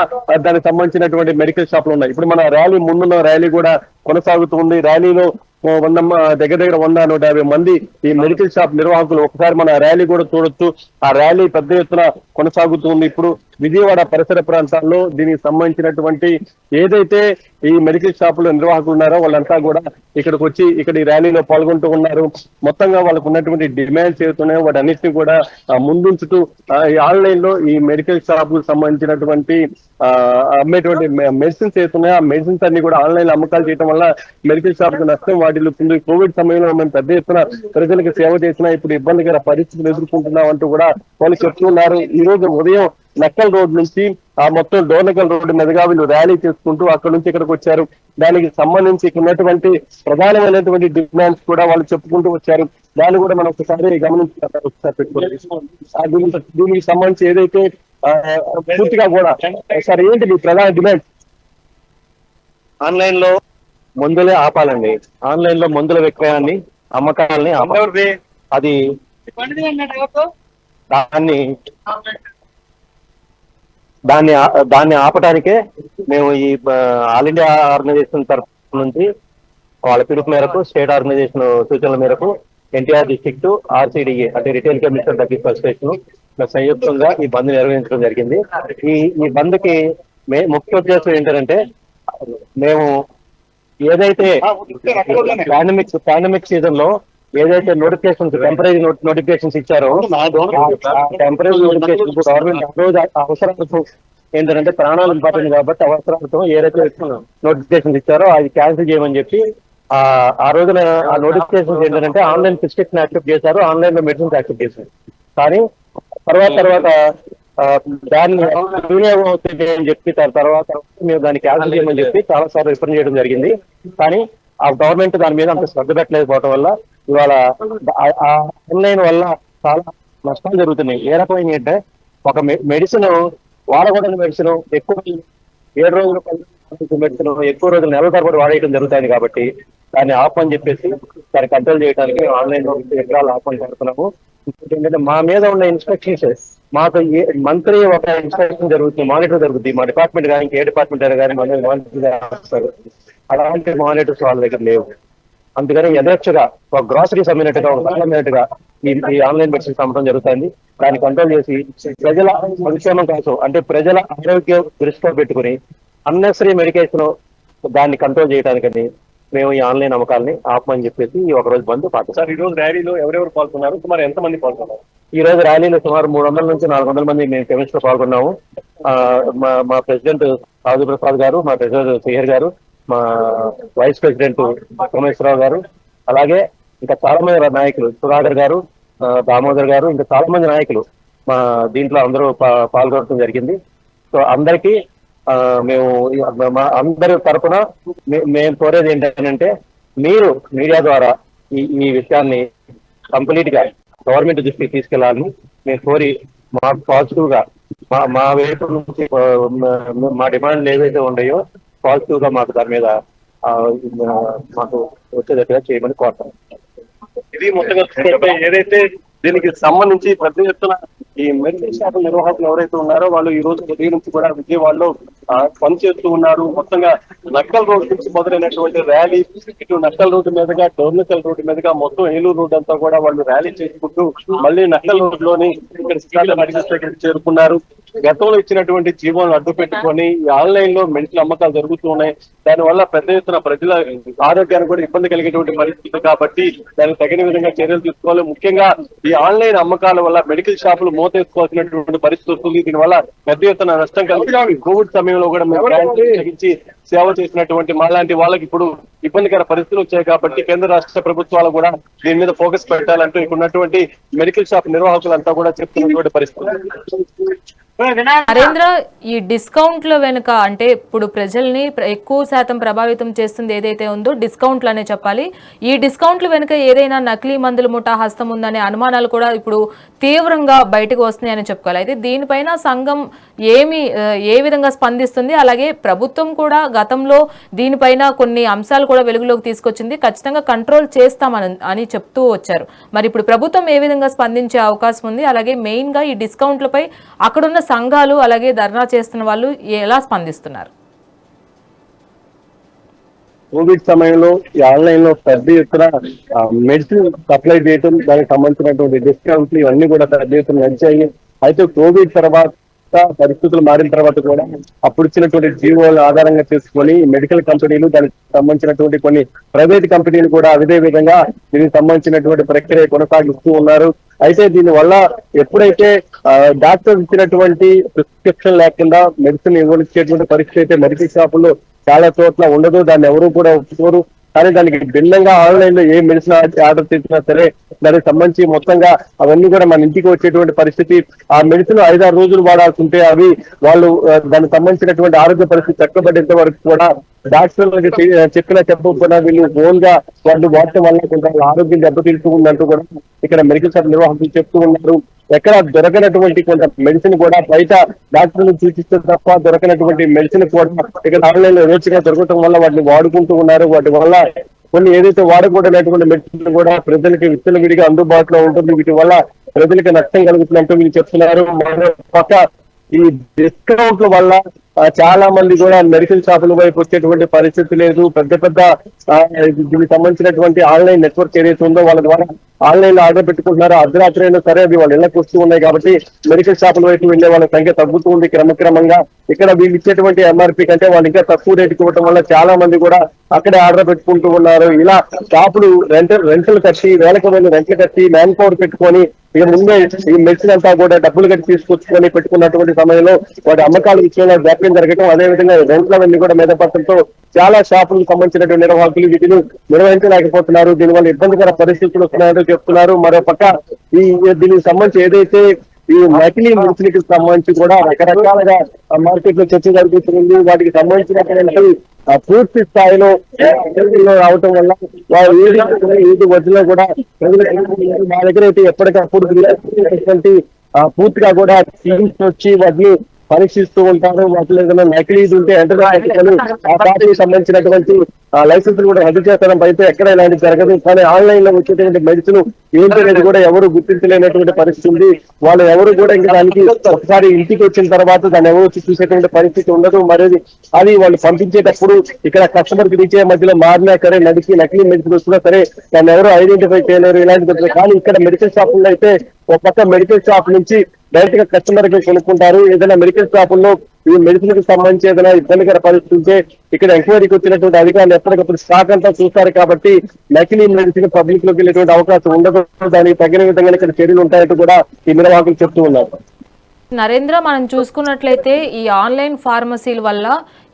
దానికి సంబంధించినటువంటి మెడికల్ షాపులు ఉన్నాయి. ఇప్పుడు మన ర్యాలీ ముందున్న ర్యాలీ కూడా కొనసాగుతుంది. ర్యాలీలో దగ్గర 100-150 మంది ఈ మెడికల్ షాప్ నిర్వాహకులు. ఒకసారి మన ర్యాలీ కూడా చూడొచ్చు. ఆ ర్యాలీ పెద్ద ఎత్తున కొనసాగుతుంది. ఇప్పుడు విజయవాడ పరిసర ప్రాంతాల్లో దీనికి సంబంధించినటువంటి ఏదైతే ఈ మెడికల్ షాపుల నిర్వాహకులు ఉన్నారో వాళ్ళంతా కూడా ఇక్కడికి వచ్చి ఇక్కడ ఈ ర్యాలీలో పాల్గొంటూ ఉన్నారు. మొత్తంగా వాళ్ళకు ఉన్నటువంటి డిమాండ్స్ ఏతున్నాయో వాటి అన్నింటినీ కూడా ముందుంచుతూ ఆన్లైన్ లో ఈ మెడికల్ షాపుకు సంబంధించినటువంటి అమ్మేటువంటి మెడిసిన్స్ ఏతున్నాయో ఆ మెడిసిన్స్ అన్ని కూడా ఆన్లైన్ లో అమ్మకాలు చేయడం వల్ల మెడికల్ షాప్ కు నష్టం వాటిల్లుతుంది. కోవిడ్ సమయంలో మేము పెద్ద ఎత్తున ప్రజలకు సేవ చేసినా ఇప్పుడు ఇబ్బందికర పరిస్థితులు ఎదుర్కొంటున్నాం అంటూ కూడా వాళ్ళు చెప్తున్నారు. ఈ రోజు ఉదయం నక్కల్ రోడ్ నుంచి ఆ మొత్తం డోర్నకల్ రోడ్డు మీదుగా వీళ్ళు ర్యాలీ చేసుకుంటూ అక్కడ నుంచి ఇక్కడికి వచ్చారు. దానికి సంబంధించి ఉన్నటువంటి ప్రధానమైనటువంటి డిమాండ్స్ కూడా వాళ్ళు చెప్పుకుంటూ వచ్చారు. దాన్ని కూడా మనం ఒకసారి గమనించుకోవాలి. దీనికి సంబంధించి ఏదైతే పూర్తిగా కూడా సార్ ఏంటి మీ ప్రధాన డిమాండ్? ఆన్లైన్ లో మందులే ఆపాలండి. ఆన్లైన్ లో మందుల విక్రయాన్ని అమ్మకాలని ఆపాలి. అది దాన్ని ఆపడానికే మేము ఈ ఆల్ ఇండియా ఆర్గనైజేషన్ తరఫు నుంచి వాళ్ళ పిలుపు మేరకు స్టేట్ ఆర్గనైజేషన్ సూచనల మేరకు ఎన్టీఆర్ డిస్ట్రిక్ట్ RCDA అంటే retail chemist and drug association సంయుక్తంగా ఈ బంద్ నిర్వహించడం జరిగింది. ఈ బంద్ కి ముఖ్య ఉద్దేశం ఏంటంటే మేము ఏదైతే పాండమిక్ సీజన్ లో ఏదైతే నోటిఫికేషన్స్ టెంపరీ నోటిఫికేషన్స్ ఇచ్చారో టెంపరీ నోటిఫికేషన్ గవర్నమెంట్ అవసరాలతో ఏంటంటే ప్రాణాలు ఇంపార్టెంట్ కాబట్టి అవసరాలతో ఏదైతే నోటిఫికేషన్స్ ఇచ్చారో అది క్యాన్సిల్ చేయమని చెప్పి ఆ రోజున ఆ నోటిఫికేషన్స్ ఏంటంటే ఆన్లైన్ ప్రిస్క్రిప్షన్ యాక్సెప్ట్ చేశారు, ఆన్లైన్ లో మెడిసిన్స్ యాక్సెప్ట్ చేశారు. కానీ తర్వాత దాన్ని వినియోగం అవుతుంది అని చెప్పి తర్వాత మేము దాన్ని క్యాన్సిల్ చేయమని చెప్పి చాలా సార్లు రిఫర్ చేయడం జరిగింది. కానీ ఆ గవర్నమెంట్ దాని మీద అంత శ్రద్ధ పెట్టలేకపోవడం వల్ల ఇవాళ ఆన్లైన్ వల్ల చాలా నష్టాలు జరుగుతున్నాయి. ఏ రకమైన అంటే ఒక మెడిసిన్ వాడకూడని మెడిసిన్ ఎక్కువ 7 రోజులు మెడిసిన్ ఎక్కువ రోజులు నెలల తరబడి వాడేయడం జరుగుతుంది. కాబట్టి దాన్ని ఆపని చెప్పేసి దాన్ని కంట్రోల్ చేయడానికి ఆన్లైన్ లో ఎకరాలు ఆపని పెడుతున్నాము. ఏంటంటే మా మీద ఉన్న ఇన్స్ట్రక్షన్స్ మాకు మంత్లీ ఒక ఇన్స్ట్రక్షన్ జరుగుతుంది, మానిటర్ జరుగుతుంది. మా డిపార్ట్మెంట్ కానీ ఏ డిపార్ట్మెంట్ అయినా కానీ మన మానిటర్ చేస్తారు. అలాంటి మానిటర్స్ వాళ్ళ దగ్గర లేవు. అందుకని యథేచ్ఛగా ఒక గ్రాసరీస్ అమ్మినట్టుగా ఒక అమ్మినట్టుగా ఈ ఆన్లైన్ మెడిసిన్స్ అమ్మడం జరుగుతుంది. దాన్ని కంట్రోల్ చేసి ప్రజల సంక్షేమం కోసం అంటే ప్రజల ఆరోగ్యం దృష్టిలో పెట్టుకుని అన్నెసరీ మెడికేషన్ దాన్ని కంట్రోల్ చేయడానికని మేము ఈ ఆన్లైన్ అమ్మకాలని ఆపమని చెప్పేసి ఈ ఒక రోజు బంద్ పాటిస్తాం. సార్ ఈ రోజు ర్యాలీలో ఎవరెవరు పాల్గొన్నారు? సుమారు ఎంతమంది పాల్గొన్నారు? ఈ రోజు ర్యాలీలో సుమారు 300 నుంచి 400 మంది మేము కెమిస్ట్ లో పాల్గొన్నాము. మా ప్రెసిడెంట్ రాజు ప్రసాద్ గారు, మా ట్రెజరర్ శ్రీహర్ గారు, మా వైస్ ప్రెసిడెంట్ సోమేశ్వరరావు గారు, అలాగే ఇంకా చాలా మంది నాయకులు సుధాకర్ గారు, దామోదర్ గారు, ఇంకా చాలా మంది నాయకులు మా దీంట్లో అందరూ పాల్గొనడం జరిగింది. సో అందరికీ మేము మా అందరి తరఫున మేము కోరేది ఏంటంటే మీరు మీడియా ద్వారా ఈ విషయాన్ని కంప్లీట్ గా గవర్నమెంట్ దృష్టికి తీసుకెళ్లాలని మేము కోరి మాకు పాజిటివ్ గా మా వైపు నుంచి మా డిమాండ్లు ఏవైతే ఉన్నాయో పాజిటివ్ గా మాకు దాని మీద మాకు వచ్చేటట్టుగా చేయమని కోరుతాం. ఇది మొత్తంగా ఏదైతే దీనికి సంబంధించి పెద్ద ఎత్తున ఈ మెడికల్ షాప్ నిర్వాహకులు ఎవరైతే ఉన్నారో వాళ్ళు ఈ రోజు ఉదయం నుంచి కూడా విజయవాడలో పనిచేస్తూ ఉన్నారు. మొత్తంగా నక్కల్ రోడ్ నుంచి మొదలైనటువంటి ర్యాలీ ఇటు నక్కల్ రోడ్డు మీదుగా డోర్నకల్ రోడ్డు మీదుగా మొత్తం ఏలూరు రోడ్ అంతా కూడా వాళ్ళు ర్యాలీ చేసుకుంటూ మళ్ళీ నక్కల్ రోడ్ లోని ఇక్కడ శ్రీకాకుళం మెడికల్ స్టేషన్ చేరుకున్నారు. గతంలో ఇచ్చినటువంటి జీవోలను అడ్డు పెట్టుకొని ఆన్లైన్ లో మెడికల్ అమ్మకాలు జరుగుతూ ఉన్నాయి. దానివల్ల పెద్ద ఎత్తున ప్రజల ఆరోగ్యానికి కూడా ఇబ్బంది కలిగేటువంటి పరిస్థితి కాబట్టి దానికి తగిన విధంగా చర్యలు తీసుకోవాలి. ముఖ్యంగా ఈ ఆన్లైన్ అమ్మకాల వల్ల మెడికల్ షాపులు మూతేసుకోవాల్సినటువంటి పరిస్థితి వస్తుంది. దీనివల్ల పెద్ద ఎత్తున నష్టం కలిగి కోవిడ్ సమయంలో కూడా మేము తగ్గించి సేవ చేసినటువంటి మాలాంటి వాళ్ళకి ఇప్పుడు ఇబ్బందికర పరిస్థితులు వచ్చాయి. కాబట్టి కేంద్ర రాష్ట్ర ప్రభుత్వాలు కూడా దీని మీద ఫోకస్ పెట్టాలంటూ ఇక్కడ ఉన్నటువంటి మెడికల్ షాప్ నిర్వాహకులంతా కూడా చెప్తున్నటువంటి పరిస్థితి. నరేంద్ర, ఈ డిస్కౌంట్ల వెనుక అంటే ఇప్పుడు ప్రజల్ని ఎక్కువ శాతం ప్రభావితం చేస్తుంది ఏదైతే ఉందో డిస్కౌంట్లు అనే చెప్పాలి. ఈ డిస్కౌంట్ల వెనుక ఏదైనా నకిలీ మందుల ముఠా హస్తం ఉందనే అనుమానాలు కూడా ఇప్పుడు తీవ్రంగా బయటకు వస్తున్నాయని చెప్పుకోవాలి. అయితే దీనిపైన సంఘం ఏ విధంగా స్పందిస్తుంది? అలాగే ప్రభుత్వం కూడా గతంలో దీనిపైన కొన్ని అంశాలు కూడా వెలుగులోకి తీసుకొచ్చింది, ఖచ్చితంగా కంట్రోల్ చేస్తామని చెప్తూ వచ్చారు. మరి ఇప్పుడు ప్రభుత్వం ఏ విధంగా స్పందించే అవకాశం ఉంది? అలాగే మెయిన్ గా ఈ డిస్కౌంట్లపై అక్కడున్న సంఘాలు అలాగే ధర్నా చేస్తున్న వాళ్ళు ఎలా స్పందిస్తున్నారు? కోవిడ్ సమయంలో ఈ ఆన్లైన్ లో పెద్ద ఎత్తున మెడిసిన్ సప్లై చేయడం, దానికి సంబంధించినటువంటి డిస్కౌంట్లు ఇవన్నీ కూడా పెద్ద ఎత్తున నడిచాయి. అయితే కోవిడ్ తర్వాత పరిస్థితులు మారిన తర్వాత కూడా అప్పుడు ఇచ్చినటువంటి జీవోల ఆధారంగా చేసుకొని మెడికల్ కంపెనీలు, దానికి సంబంధించినటువంటి కొన్ని ప్రైవేట్ కంపెనీలు కూడా అదే విధంగా దీనికి సంబంధించినటువంటి ప్రక్రియ కొనసాగిస్తూ ఉన్నారు. అయితే దీని వల్ల ఎప్పుడైతే డాక్టర్ ఇచ్చినటువంటి ప్రిస్క్రిప్షన్ లేకుండా మెడిసిన్ ఇవ్వనిచ్చేటువంటి పరిస్థితి అయితే మెడికల్ షాపుల్లో చాలా చోట్ల ఉండదు, దాన్ని ఎవరు కూడా ఒప్పుకోరు. కానీ దానికి భిన్నంగా ఆన్లైన్ లో ఏ మెడిసిన్ ఆర్డర్ చేసినా సరే దానికి సంబంధించి మొత్తంగా అవన్నీ కూడా మన ఇంటికి వచ్చేటువంటి పరిస్థితి. ఆ మెడిసిన్ 5-6 రోజులు వాడాల్సి ఉంటే అవి వాళ్ళు దానికి సంబంధించినటువంటి ఆరోగ్య పరిస్థితి చక్కబడేంత వరకు కూడా డాక్టర్లకు చెప్పకపోయినా వీళ్ళు ఓన్ గా వాళ్ళు వాడటం వల్ల కొంత ఆరోగ్యం దెబ్బతింటూ ఉందంటూ కూడా ఇక్కడ మెడికల్ షాప్ నిర్వాహకులు చెప్తూ ఉన్నారు. ఎక్కడ దొరకనటువంటి కొంత మెడిసిన్ కూడా బయట డాక్టర్లు సూచిస్తే తప్ప దొరకనటువంటి మెడిసిన్ కూడా ఇక్కడ ఆన్లైన్ లో రోజుగా దొరకటం వల్ల వాటిని వాడుకుంటూ ఉన్నారు. వాటి వల్ల కొన్ని ఏదైతే వాడకూడనటువంటి మెడిసిన్ కూడా ప్రజలకి విచ్చలవిడిగా అందుబాటులో ఉంటుంది. వీటి వల్ల ప్రజలకి నష్టం కలుగుతున్నట్టు వీళ్ళు చెప్తున్నారు. మరో పక్క ఈ డిస్కౌంట్ల వల్ల చాలా మంది కూడా మెడికల్ షాపుల వైపు వచ్చేటువంటి పరిస్థితి లేదు. పెద్ద దీనికి సంబంధించినటువంటి ఆన్లైన్ నెట్వర్క్ ఏదైతే ఉందో వాళ్ళ ద్వారా ఆన్లైన్ లో ఆర్డర్ పెట్టుకుంటున్నారు. అర్ధరాత్రి అయినా సరే అవి వాళ్ళ ఇళ్లకు వస్తూ ఉన్నాయి కాబట్టి మెడికల్ షాపుల వైపు వెళ్లే వాళ్ళ సంఖ్య తగ్గుతూ ఉంది క్రమక్రమంగా. ఇక్కడ వీళ్ళు ఇచ్చేటువంటి ఎంఆర్పీ కంటే వాళ్ళు ఇంకా తక్కువ రేటుకి ఇవ్వడం వల్ల చాలా మంది కూడా అక్కడే ఆర్డర్ పెట్టుకుంటూ ఉన్నారు. ఇలా షాపులు రెంటలు కట్టి వేలకు రెంట్లు కట్టి మ్యాన్ పవర్ పెట్టుకొని ఇక ముందే ఈ మెడిసిన్ అంతా కూడా డబ్బులు కట్టి తీసుకొచ్చుకొని పెట్టుకున్నటువంటి సమయంలో వాటి అమ్మకాల విషయంలో వ్యాప్యం జరగటం, అదేవిధంగా రెంట్లవన్నీ కూడా మీద పడటంతో చాలా షాపులకు సంబంధించినటువంటి నిర్వాహకులు వీటిని నిర్వహించలేకపోతున్నారు. దీనివల్ల ఇబ్బందికర పరిస్థితులు వస్తున్నాయని చెప్తున్నారు. మరో పక్క దీనికి సంబంధించి ఏదైతే ఈ నకిలీ మెడిసిన్కి సంబంధించి కూడా రకరకాలుగా మార్కెట్ లో చర్చ జరుగుతుంది. వాటికి సంబంధించినటువంటి పూర్తి స్థాయిలో రావటం వల్ల వాళ్ళు ఏది వచ్చినా కూడా మా దగ్గర అయితే ఎప్పటికప్పుడు పూర్తిగా కూడా టీమ్స్ వచ్చి వాటిని పరీక్షిస్తూ ఉంటారు. వాటిలో ఏదైనా నకిలీది ఉంటే వెంటనే ఆ పార్టీకి సంబంధించినటువంటి లైసెన్సులు కూడా రద్దు చేస్తాం. అయితే ఎక్కడ ఇలాంటి జరగదు. కానీ ఆన్లైన్ లో వచ్చేటువంటి మెడిసిన్ ఏంటనేది కూడా ఎవరు గుర్తించలేనటువంటి పరిస్థితి ఉంది. వాళ్ళు ఎవరు కూడా ఇంకా దానికి ఒకసారి ఇంటికి వచ్చిన తర్వాత దాన్ని ఎవరు వచ్చి చూసేటువంటి పరిస్థితి ఉండదు. మరి అది వాళ్ళు పంపించేటప్పుడు ఇక్కడ కస్టమర్ కి రీచ్ అయ్యే మధ్యలో మారినా సరే నకిలీ మెడిసిన్ వచ్చినా సరే దాన్ని ఎవరు ఐడెంటిఫై చేయలేరు. ఇలాంటి కానీ ఇక్కడ మెడికల్ షాపుల్లో అయితే ఒక పక్క మెడికల్ షాప్ నుంచి డైరెక్ట్ గా కస్టమర్ కి కొనుక్కుంటారు. ఏదైనా మెడికల్ షాపుల్లో ఈ మెడిసిన్ కి సంబంధించి ఏదైనా ఇబ్బందికర పరిస్థితి ఉంటే ఇక్కడ ఎంక్వైరీకి వచ్చినటువంటి అధికారులు ఎప్పటికప్పుడు స్టాక్ అంతా చూస్తారు కాబట్టి నకిలీ మెడిసిన్ పబ్లిక్ లోకి వెళ్ళేటువంటి అవకాశం ఉండదు. దానికి తగిన విధంగా ఇక్కడ చర్యలు ఉంటాయంటూ కూడా ఈ నిర్వాహకులు చెప్తూ ఉన్నారు. నరేంద్ర, మనం చూసుకున్నట్లయితే ఈ ఆన్లైన్ ఫార్మసీల వల్ల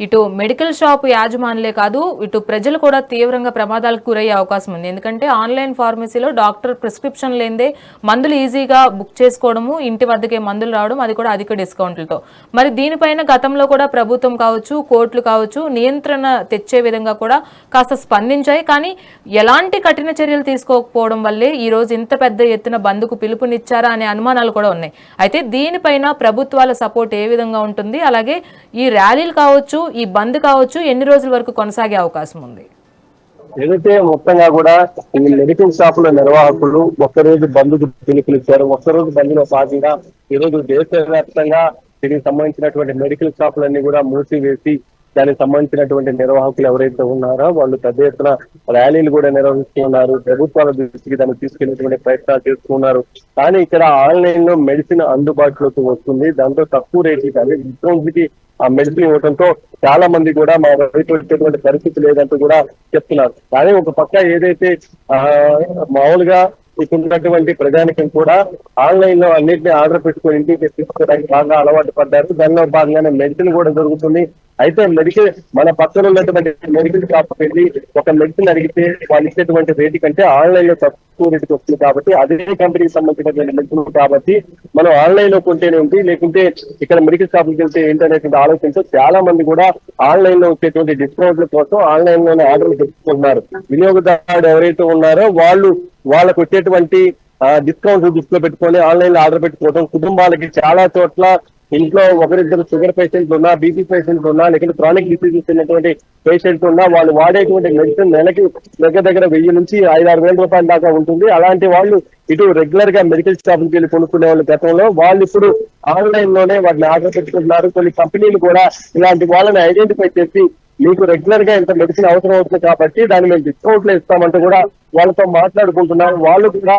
ఇటు మెడికల్ షాప్ యాజమానులే కాదు ఇటు ప్రజలు కూడా తీవ్రంగా ప్రమాదాలకు గురయ్యే అవకాశం ఉంది. ఎందుకంటే ఆన్లైన్ ఫార్మసీలో డాక్టర్ ప్రిస్క్రిప్షన్ లేదే మందులు ఈజీగా బుక్ చేసుకోవడము, ఇంటి వద్దకే మందులు రావడం, అది కూడా అధిక డిస్కౌంట్లతో. మరి దీనిపైన గతంలో కూడా ప్రభుత్వం కావచ్చు, కోర్టులు కావచ్చు నియంత్రణ తెచ్చే విధంగా కూడా కాస్త స్పందించాయి. కానీ ఎలాంటి కఠిన చర్యలు తీసుకోకపోవడం వల్లే ఈ రోజు ఇంత పెద్ద ఎత్తున బంద్కు పిలుపునిచ్చారా అనే అనుమానాలు కూడా ఉన్నాయి. అయితే దీనిపైన ప్రభుత్వాల సపోర్ట్ ఏ విధంగా ఉంటుంది? అలాగే ఈ ర్యాలీలు కావచ్చు, ఈ బంద్ కావచ్చు ఎన్ని రోజుల వరకు కొనసాగే అవకాశం ఉంది? ఏదైతే మొత్తంగా కూడా ఈ మెడికల్ షాపుల నిర్వాహకులు ఒక్కరోజు బంద్కు పిలుపునిచ్చారు. ఒక్కరోజు బంద్లో భాగంగా ఈరోజు దేశవ్యాప్తంగా దీనికి సంబంధించినటువంటి మెడికల్ షాపులన్నీ కూడా మూసివేసి దానికి సంబంధించినటువంటి నిర్వాహకులు ఎవరైతే ఉన్నారో వాళ్ళు పెద్ద ఎత్తున ర్యాలీలు కూడా నిర్వహిస్తున్నారు. ప్రభుత్వాల దృష్టికి దాన్ని తీసుకెళ్లేటువంటి ప్రయత్నాలు చేస్తున్నారు. కానీ ఇక్కడ ఆన్లైన్ లో మెడిసిన్ అందుబాటులోకి వస్తుంది. దాంతో తక్కువ రేట్లు కానీ డిస్కౌంట్ కి ఆ మెడిసిన్ ఇవ్వడంతో చాలా మంది కూడా మా వైపు వచ్చేటువంటి పరిస్థితి లేదంటూ కూడా చెప్తున్నారు. కానీ ఒక పక్క ఏదైతే మామూలుగా ఇప్పుడున్నటువంటి ప్రజానికం కూడా ఆన్లైన్ లో అన్నింటినీ ఆర్డర్ పెట్టుకుని ఇంటికి తీసుకోవడానికి బాగా అలవాటు పడ్డారు. దానిలో భాగంగానే మెడిసిన్ కూడా దొరుకుతుంది. అయితే మన పక్కన ఉన్నటువంటి మెడికల్ షాప్ వెళ్ళి ఒక మెడిసిన్ అడిగితే వాళ్ళు ఇచ్చేటువంటి రేటు కంటే ఆన్లైన్ లో తక్కువ రేటుకి వస్తుంది కాబట్టి అదే కంపెనీకి సంబంధించినటువంటి మెడిసిన్ కాబట్టి మనం ఆన్లైన్ లో కొంటేనే ఉంది, లేకుంటే ఇక్కడ మెడికల్ షాప్కి వెళ్తే ఏంటనేటువంటి ఆలోచనతో చాలా మంది కూడా ఆన్లైన్ లో వచ్చేటువంటి డిస్కౌంట్ల కోసం ఆన్లైన్ లోనే ఆర్డర్లు పెట్టుకుంటున్నారు. వినియోగదారుడు ఎవరైతే ఉన్నారో వాళ్ళకు వచ్చేటువంటి డిస్కౌంట్ దృష్టిలో పెట్టుకొని ఆన్లైన్ లో ఆర్డర్ పెట్టుకోవడం, కుటుంబాలకి చాలా చోట్ల ఇంట్లో ఒకరిద్దరు షుగర్ పేషెంట్లు ఉన్నా, బీపీ పేషెంట్లు ఉన్నా, లేకపోతే క్రానిక్ డిసీజెస్ ఉన్నటువంటి పేషెంట్లు ఉన్నా వాళ్ళు వాడేటువంటి మెడిసిన్ నెలకి దగ్గర 1000 నుంచి 5-6 వేల రూపాయల దాకా ఉంటుంది. అలాంటి వాళ్ళు ఇటు రెగ్యులర్ గా మెడికల్ షాపుకి వెళ్ళి కొనుక్కునే వాళ్ళు గతంలో, వాళ్ళు ఇప్పుడు ఆన్లైన్ లోనే వాటిని ఆర్డర్ పెట్టుకుంటున్నారు. కొన్ని కంపెనీలు కూడా ఇలాంటి వాళ్ళని ఐడెంటిఫై చేసి మీకు రెగ్యులర్ గా ఇంత మెడిసిన్ అవసరం అవుతుంది కాబట్టి దాన్ని మేము డిస్కౌంట్లు ఇస్తామంటూ కూడా వాళ్ళతో మాట్లాడుకుంటున్నారు. వాళ్ళు కూడా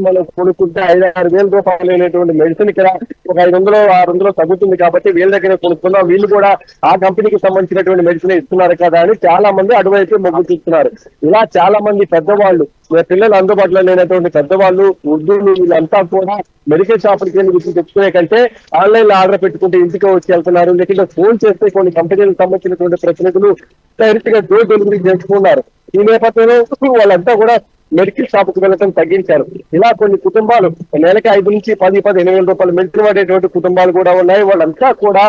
మనం కొనుక్కుంటే 5-6 వేల రూపాయలు అయినటువంటి మెడిసిన్ ఇక్కడ ఒక 500-600 తగ్గుతుంది కాబట్టి వీళ్ళ దగ్గర కొనుక్కున్నాం, వీళ్ళు కూడా ఆ కంపెనీకి సంబంధించినటువంటి మెడిసిన్ ఇస్తున్నారు కదా అని చాలా మంది అటువైపు మొగ్గు చూస్తున్నారు. ఇలా చాలా మంది పెద్దవాళ్ళు, పిల్లలు అందుబాటులో లేనటువంటి పెద్దవాళ్ళు, వృద్ధులు వీళ్ళంతా కూడా మెడికల్ షాపులకి వెళ్ళి గుర్తు తెచ్చుకునే కంటే ఆన్లైన్ లో ఆర్డర్ పెట్టుకుంటే ఇంటికి వచ్చి వెళ్తున్నారు. లేకుంటే ఫోన్ చేస్తే కొన్ని కంపెనీలకు సంబంధించినటువంటి ప్రతినిధులు డైరెక్ట్ గా డోర్ డెలివరీ చేసుకున్నారు. ఈ నేపథ్యంలో వాళ్ళంతా కూడా మెడికల్ షాపుకు వెళ్ళటం తగ్గించారు. ఇలా కొన్ని కుటుంబాలు నెలకి 5 నుంచి 10-8 వేల రూపాయలు మెడిసిన్ వాడేటువంటి కుటుంబాలు కూడా ఉన్నాయి. వాళ్ళంతా కూడా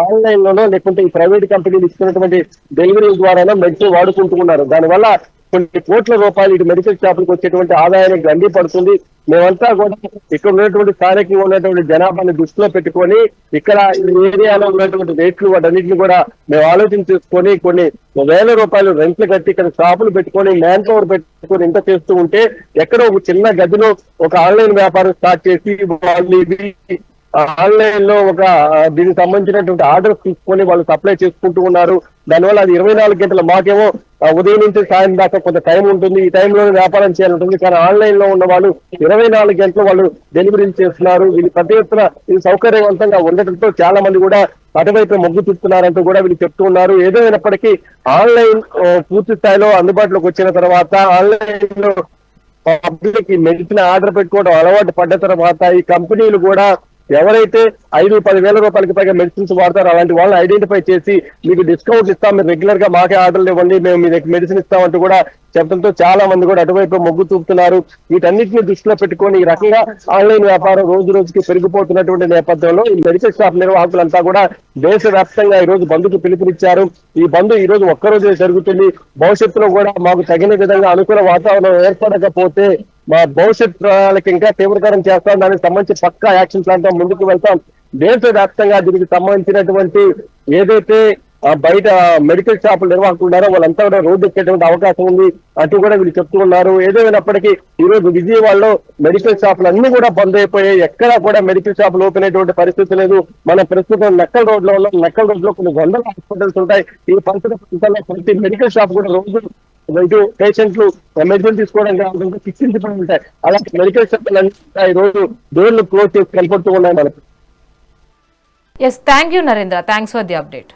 ఆన్లైన్ లోనో లేకుంటే ఈ ప్రైవేట్ కంపెనీలు ఇస్తున్నటువంటి డెలివరీ ద్వారానో మెడిసిన్ వాడుకుంటున్నారు. దానివల్ల కొన్ని కోట్ల రూపాయలు ఇటు మెడికల్ షాపులకు వచ్చేటువంటి ఆదాయానికి గండి పడుతుంది. మేమంతా కూడా ఇక్కడ ఉన్నటువంటి స్థానికంగా ఉన్నటువంటి జనాభాని దృష్టిలో పెట్టుకొని ఇక్కడ ఈ ఏరియాలో ఉన్నటువంటి రేట్లు వాటన్నిటిని కూడా మేము ఆలోచన చేసుకొని కొన్ని వేల రూపాయలు రెంట్లు కట్టి ఇక్కడ షాపులు పెట్టుకొని మ్యాన్ పవర్ పెట్టుకొని ఇంత చేస్తూ ఉంటే ఎక్కడో ఒక చిన్న గదిలో ఒక ఆన్లైన్ వ్యాపారం స్టార్ట్ చేసి వాళ్ళు ఆన్లైన్ లో ఒక దీనికి సంబంధించినటువంటి ఆర్డర్స్ తీసుకొని వాళ్ళు సప్లై చేసుకుంటూ ఉన్నారు. దానివల్ల అది 24 గంటల, మాకేమో ఉదయం నుంచి సాయం దాకా కొంత టైం ఉంటుంది, ఈ టైంలోనే వ్యాపారం చేయాలంటుంది. కానీ ఆన్లైన్ లో ఉన్న వాళ్ళు 24 గంటలు వాళ్ళు డెలివరీలు చేస్తున్నారు. వీళ్ళు పెద్ద ఎత్తున ఇది సౌకర్యవంతంగా ఉండటంతో చాలా మంది కూడా అటువైపు మొగ్గు చూపుతున్నారంటూ కూడా వీళ్ళు చెప్తూ ఉన్నారు. ఏదైనప్పటికీ ఆన్లైన్ పూర్తి స్థాయిలో అందుబాటులోకి వచ్చిన తర్వాత ఆన్లైన్ లో పబ్లిక్ మెడిసిన్ ఆర్డర్ పెట్టుకోవడం అలవాటు పడ్డ తర్వాత ఈ కంపెనీలు కూడా ఎవరైతే 5-10 వేల రూపాయలకి పైగా మెడిసిన్స్ వాడతారో అలాంటి వాళ్ళని ఐడెంటిఫై చేసి మీకు డిస్కౌంట్ ఇస్తాం, మీరు రెగ్యులర్ గా మాకే ఆర్డర్లు ఇవ్వండి, మేము మీ దగ్గర మెడిసిన్ ఇస్తామంటూ కూడా చెప్పడంతో చాలా మంది కూడా అటువైపు మొగ్గు చూపుతున్నారు. వీటన్నిటిని దృష్టిలో పెట్టుకొని ఈ రకంగా ఆన్లైన్ వ్యాపారం రోజు రోజుకి పెరిగిపోతున్నటువంటి నేపథ్యంలో ఈ మెడికల్ షాప్ నిర్వాహకులంతా కూడా దేశవ్యాప్తంగా ఈ రోజు బంద్కు పిలుపునిచ్చారు. ఈ బంద్ ఈ రోజు ఒక్కరోజే జరుగుతుంది. భవిష్యత్తులో కూడా మాకు తగిన విధంగా అనుకూల వాతావరణం ఏర్పడకపోతే మా భవిష్యత్ ప్రణాళిక ఇంకా తీవ్రతరం చేస్తాం, దానికి సంబంధించి పక్కా యాక్షన్ ప్లాన్ తో ముందుకు వెళ్తాం. దేశవ్యాప్తంగా దీనికి సంబంధించినటువంటి ఏదైతే బయట మెడికల్ షాపులు నిర్వాహకులు ఉన్నారో వాళ్ళంతా కూడా రోడ్డు ఎక్కేటువంటి అవకాశం ఉంది అంటూ కూడా వీళ్ళు చెప్తూ ఉన్నారు. ఏదేమైనప్పటికీ ఈ రోజు విజయవాడలో మెడికల్ షాపులు అన్ని కూడా బంద్ అయిపోయాయి. ఎక్కడా కూడా మెడికల్ షాపులు ఓపెన్ అయ్యేటువంటి పరిస్థితి లేదు. మనం ప్రస్తుతం నక్కల్ రోడ్ లో ఉన్నాం. నక్కల్ రోడ్ లో కొన్ని వందల హాస్పిటల్స్ ఉంటాయి. ఈ పరిసర ప్రాంతాల్లో ప్రతి మెడికల్ షాప్ కూడా రోజు ఇటు పేషెంట్లు మెడిసిన్ తీసుకోవడానికి రావడానికి శిక్షించబడి ఉంటాయి. అలాంటి మెడికల్ షాపులు ఈ రోజు డోర్లు క్లోజ్ చేసి కనపడుతూ ఉన్నాయి మనకు. Yes, thank you Narendra, thanks for the update.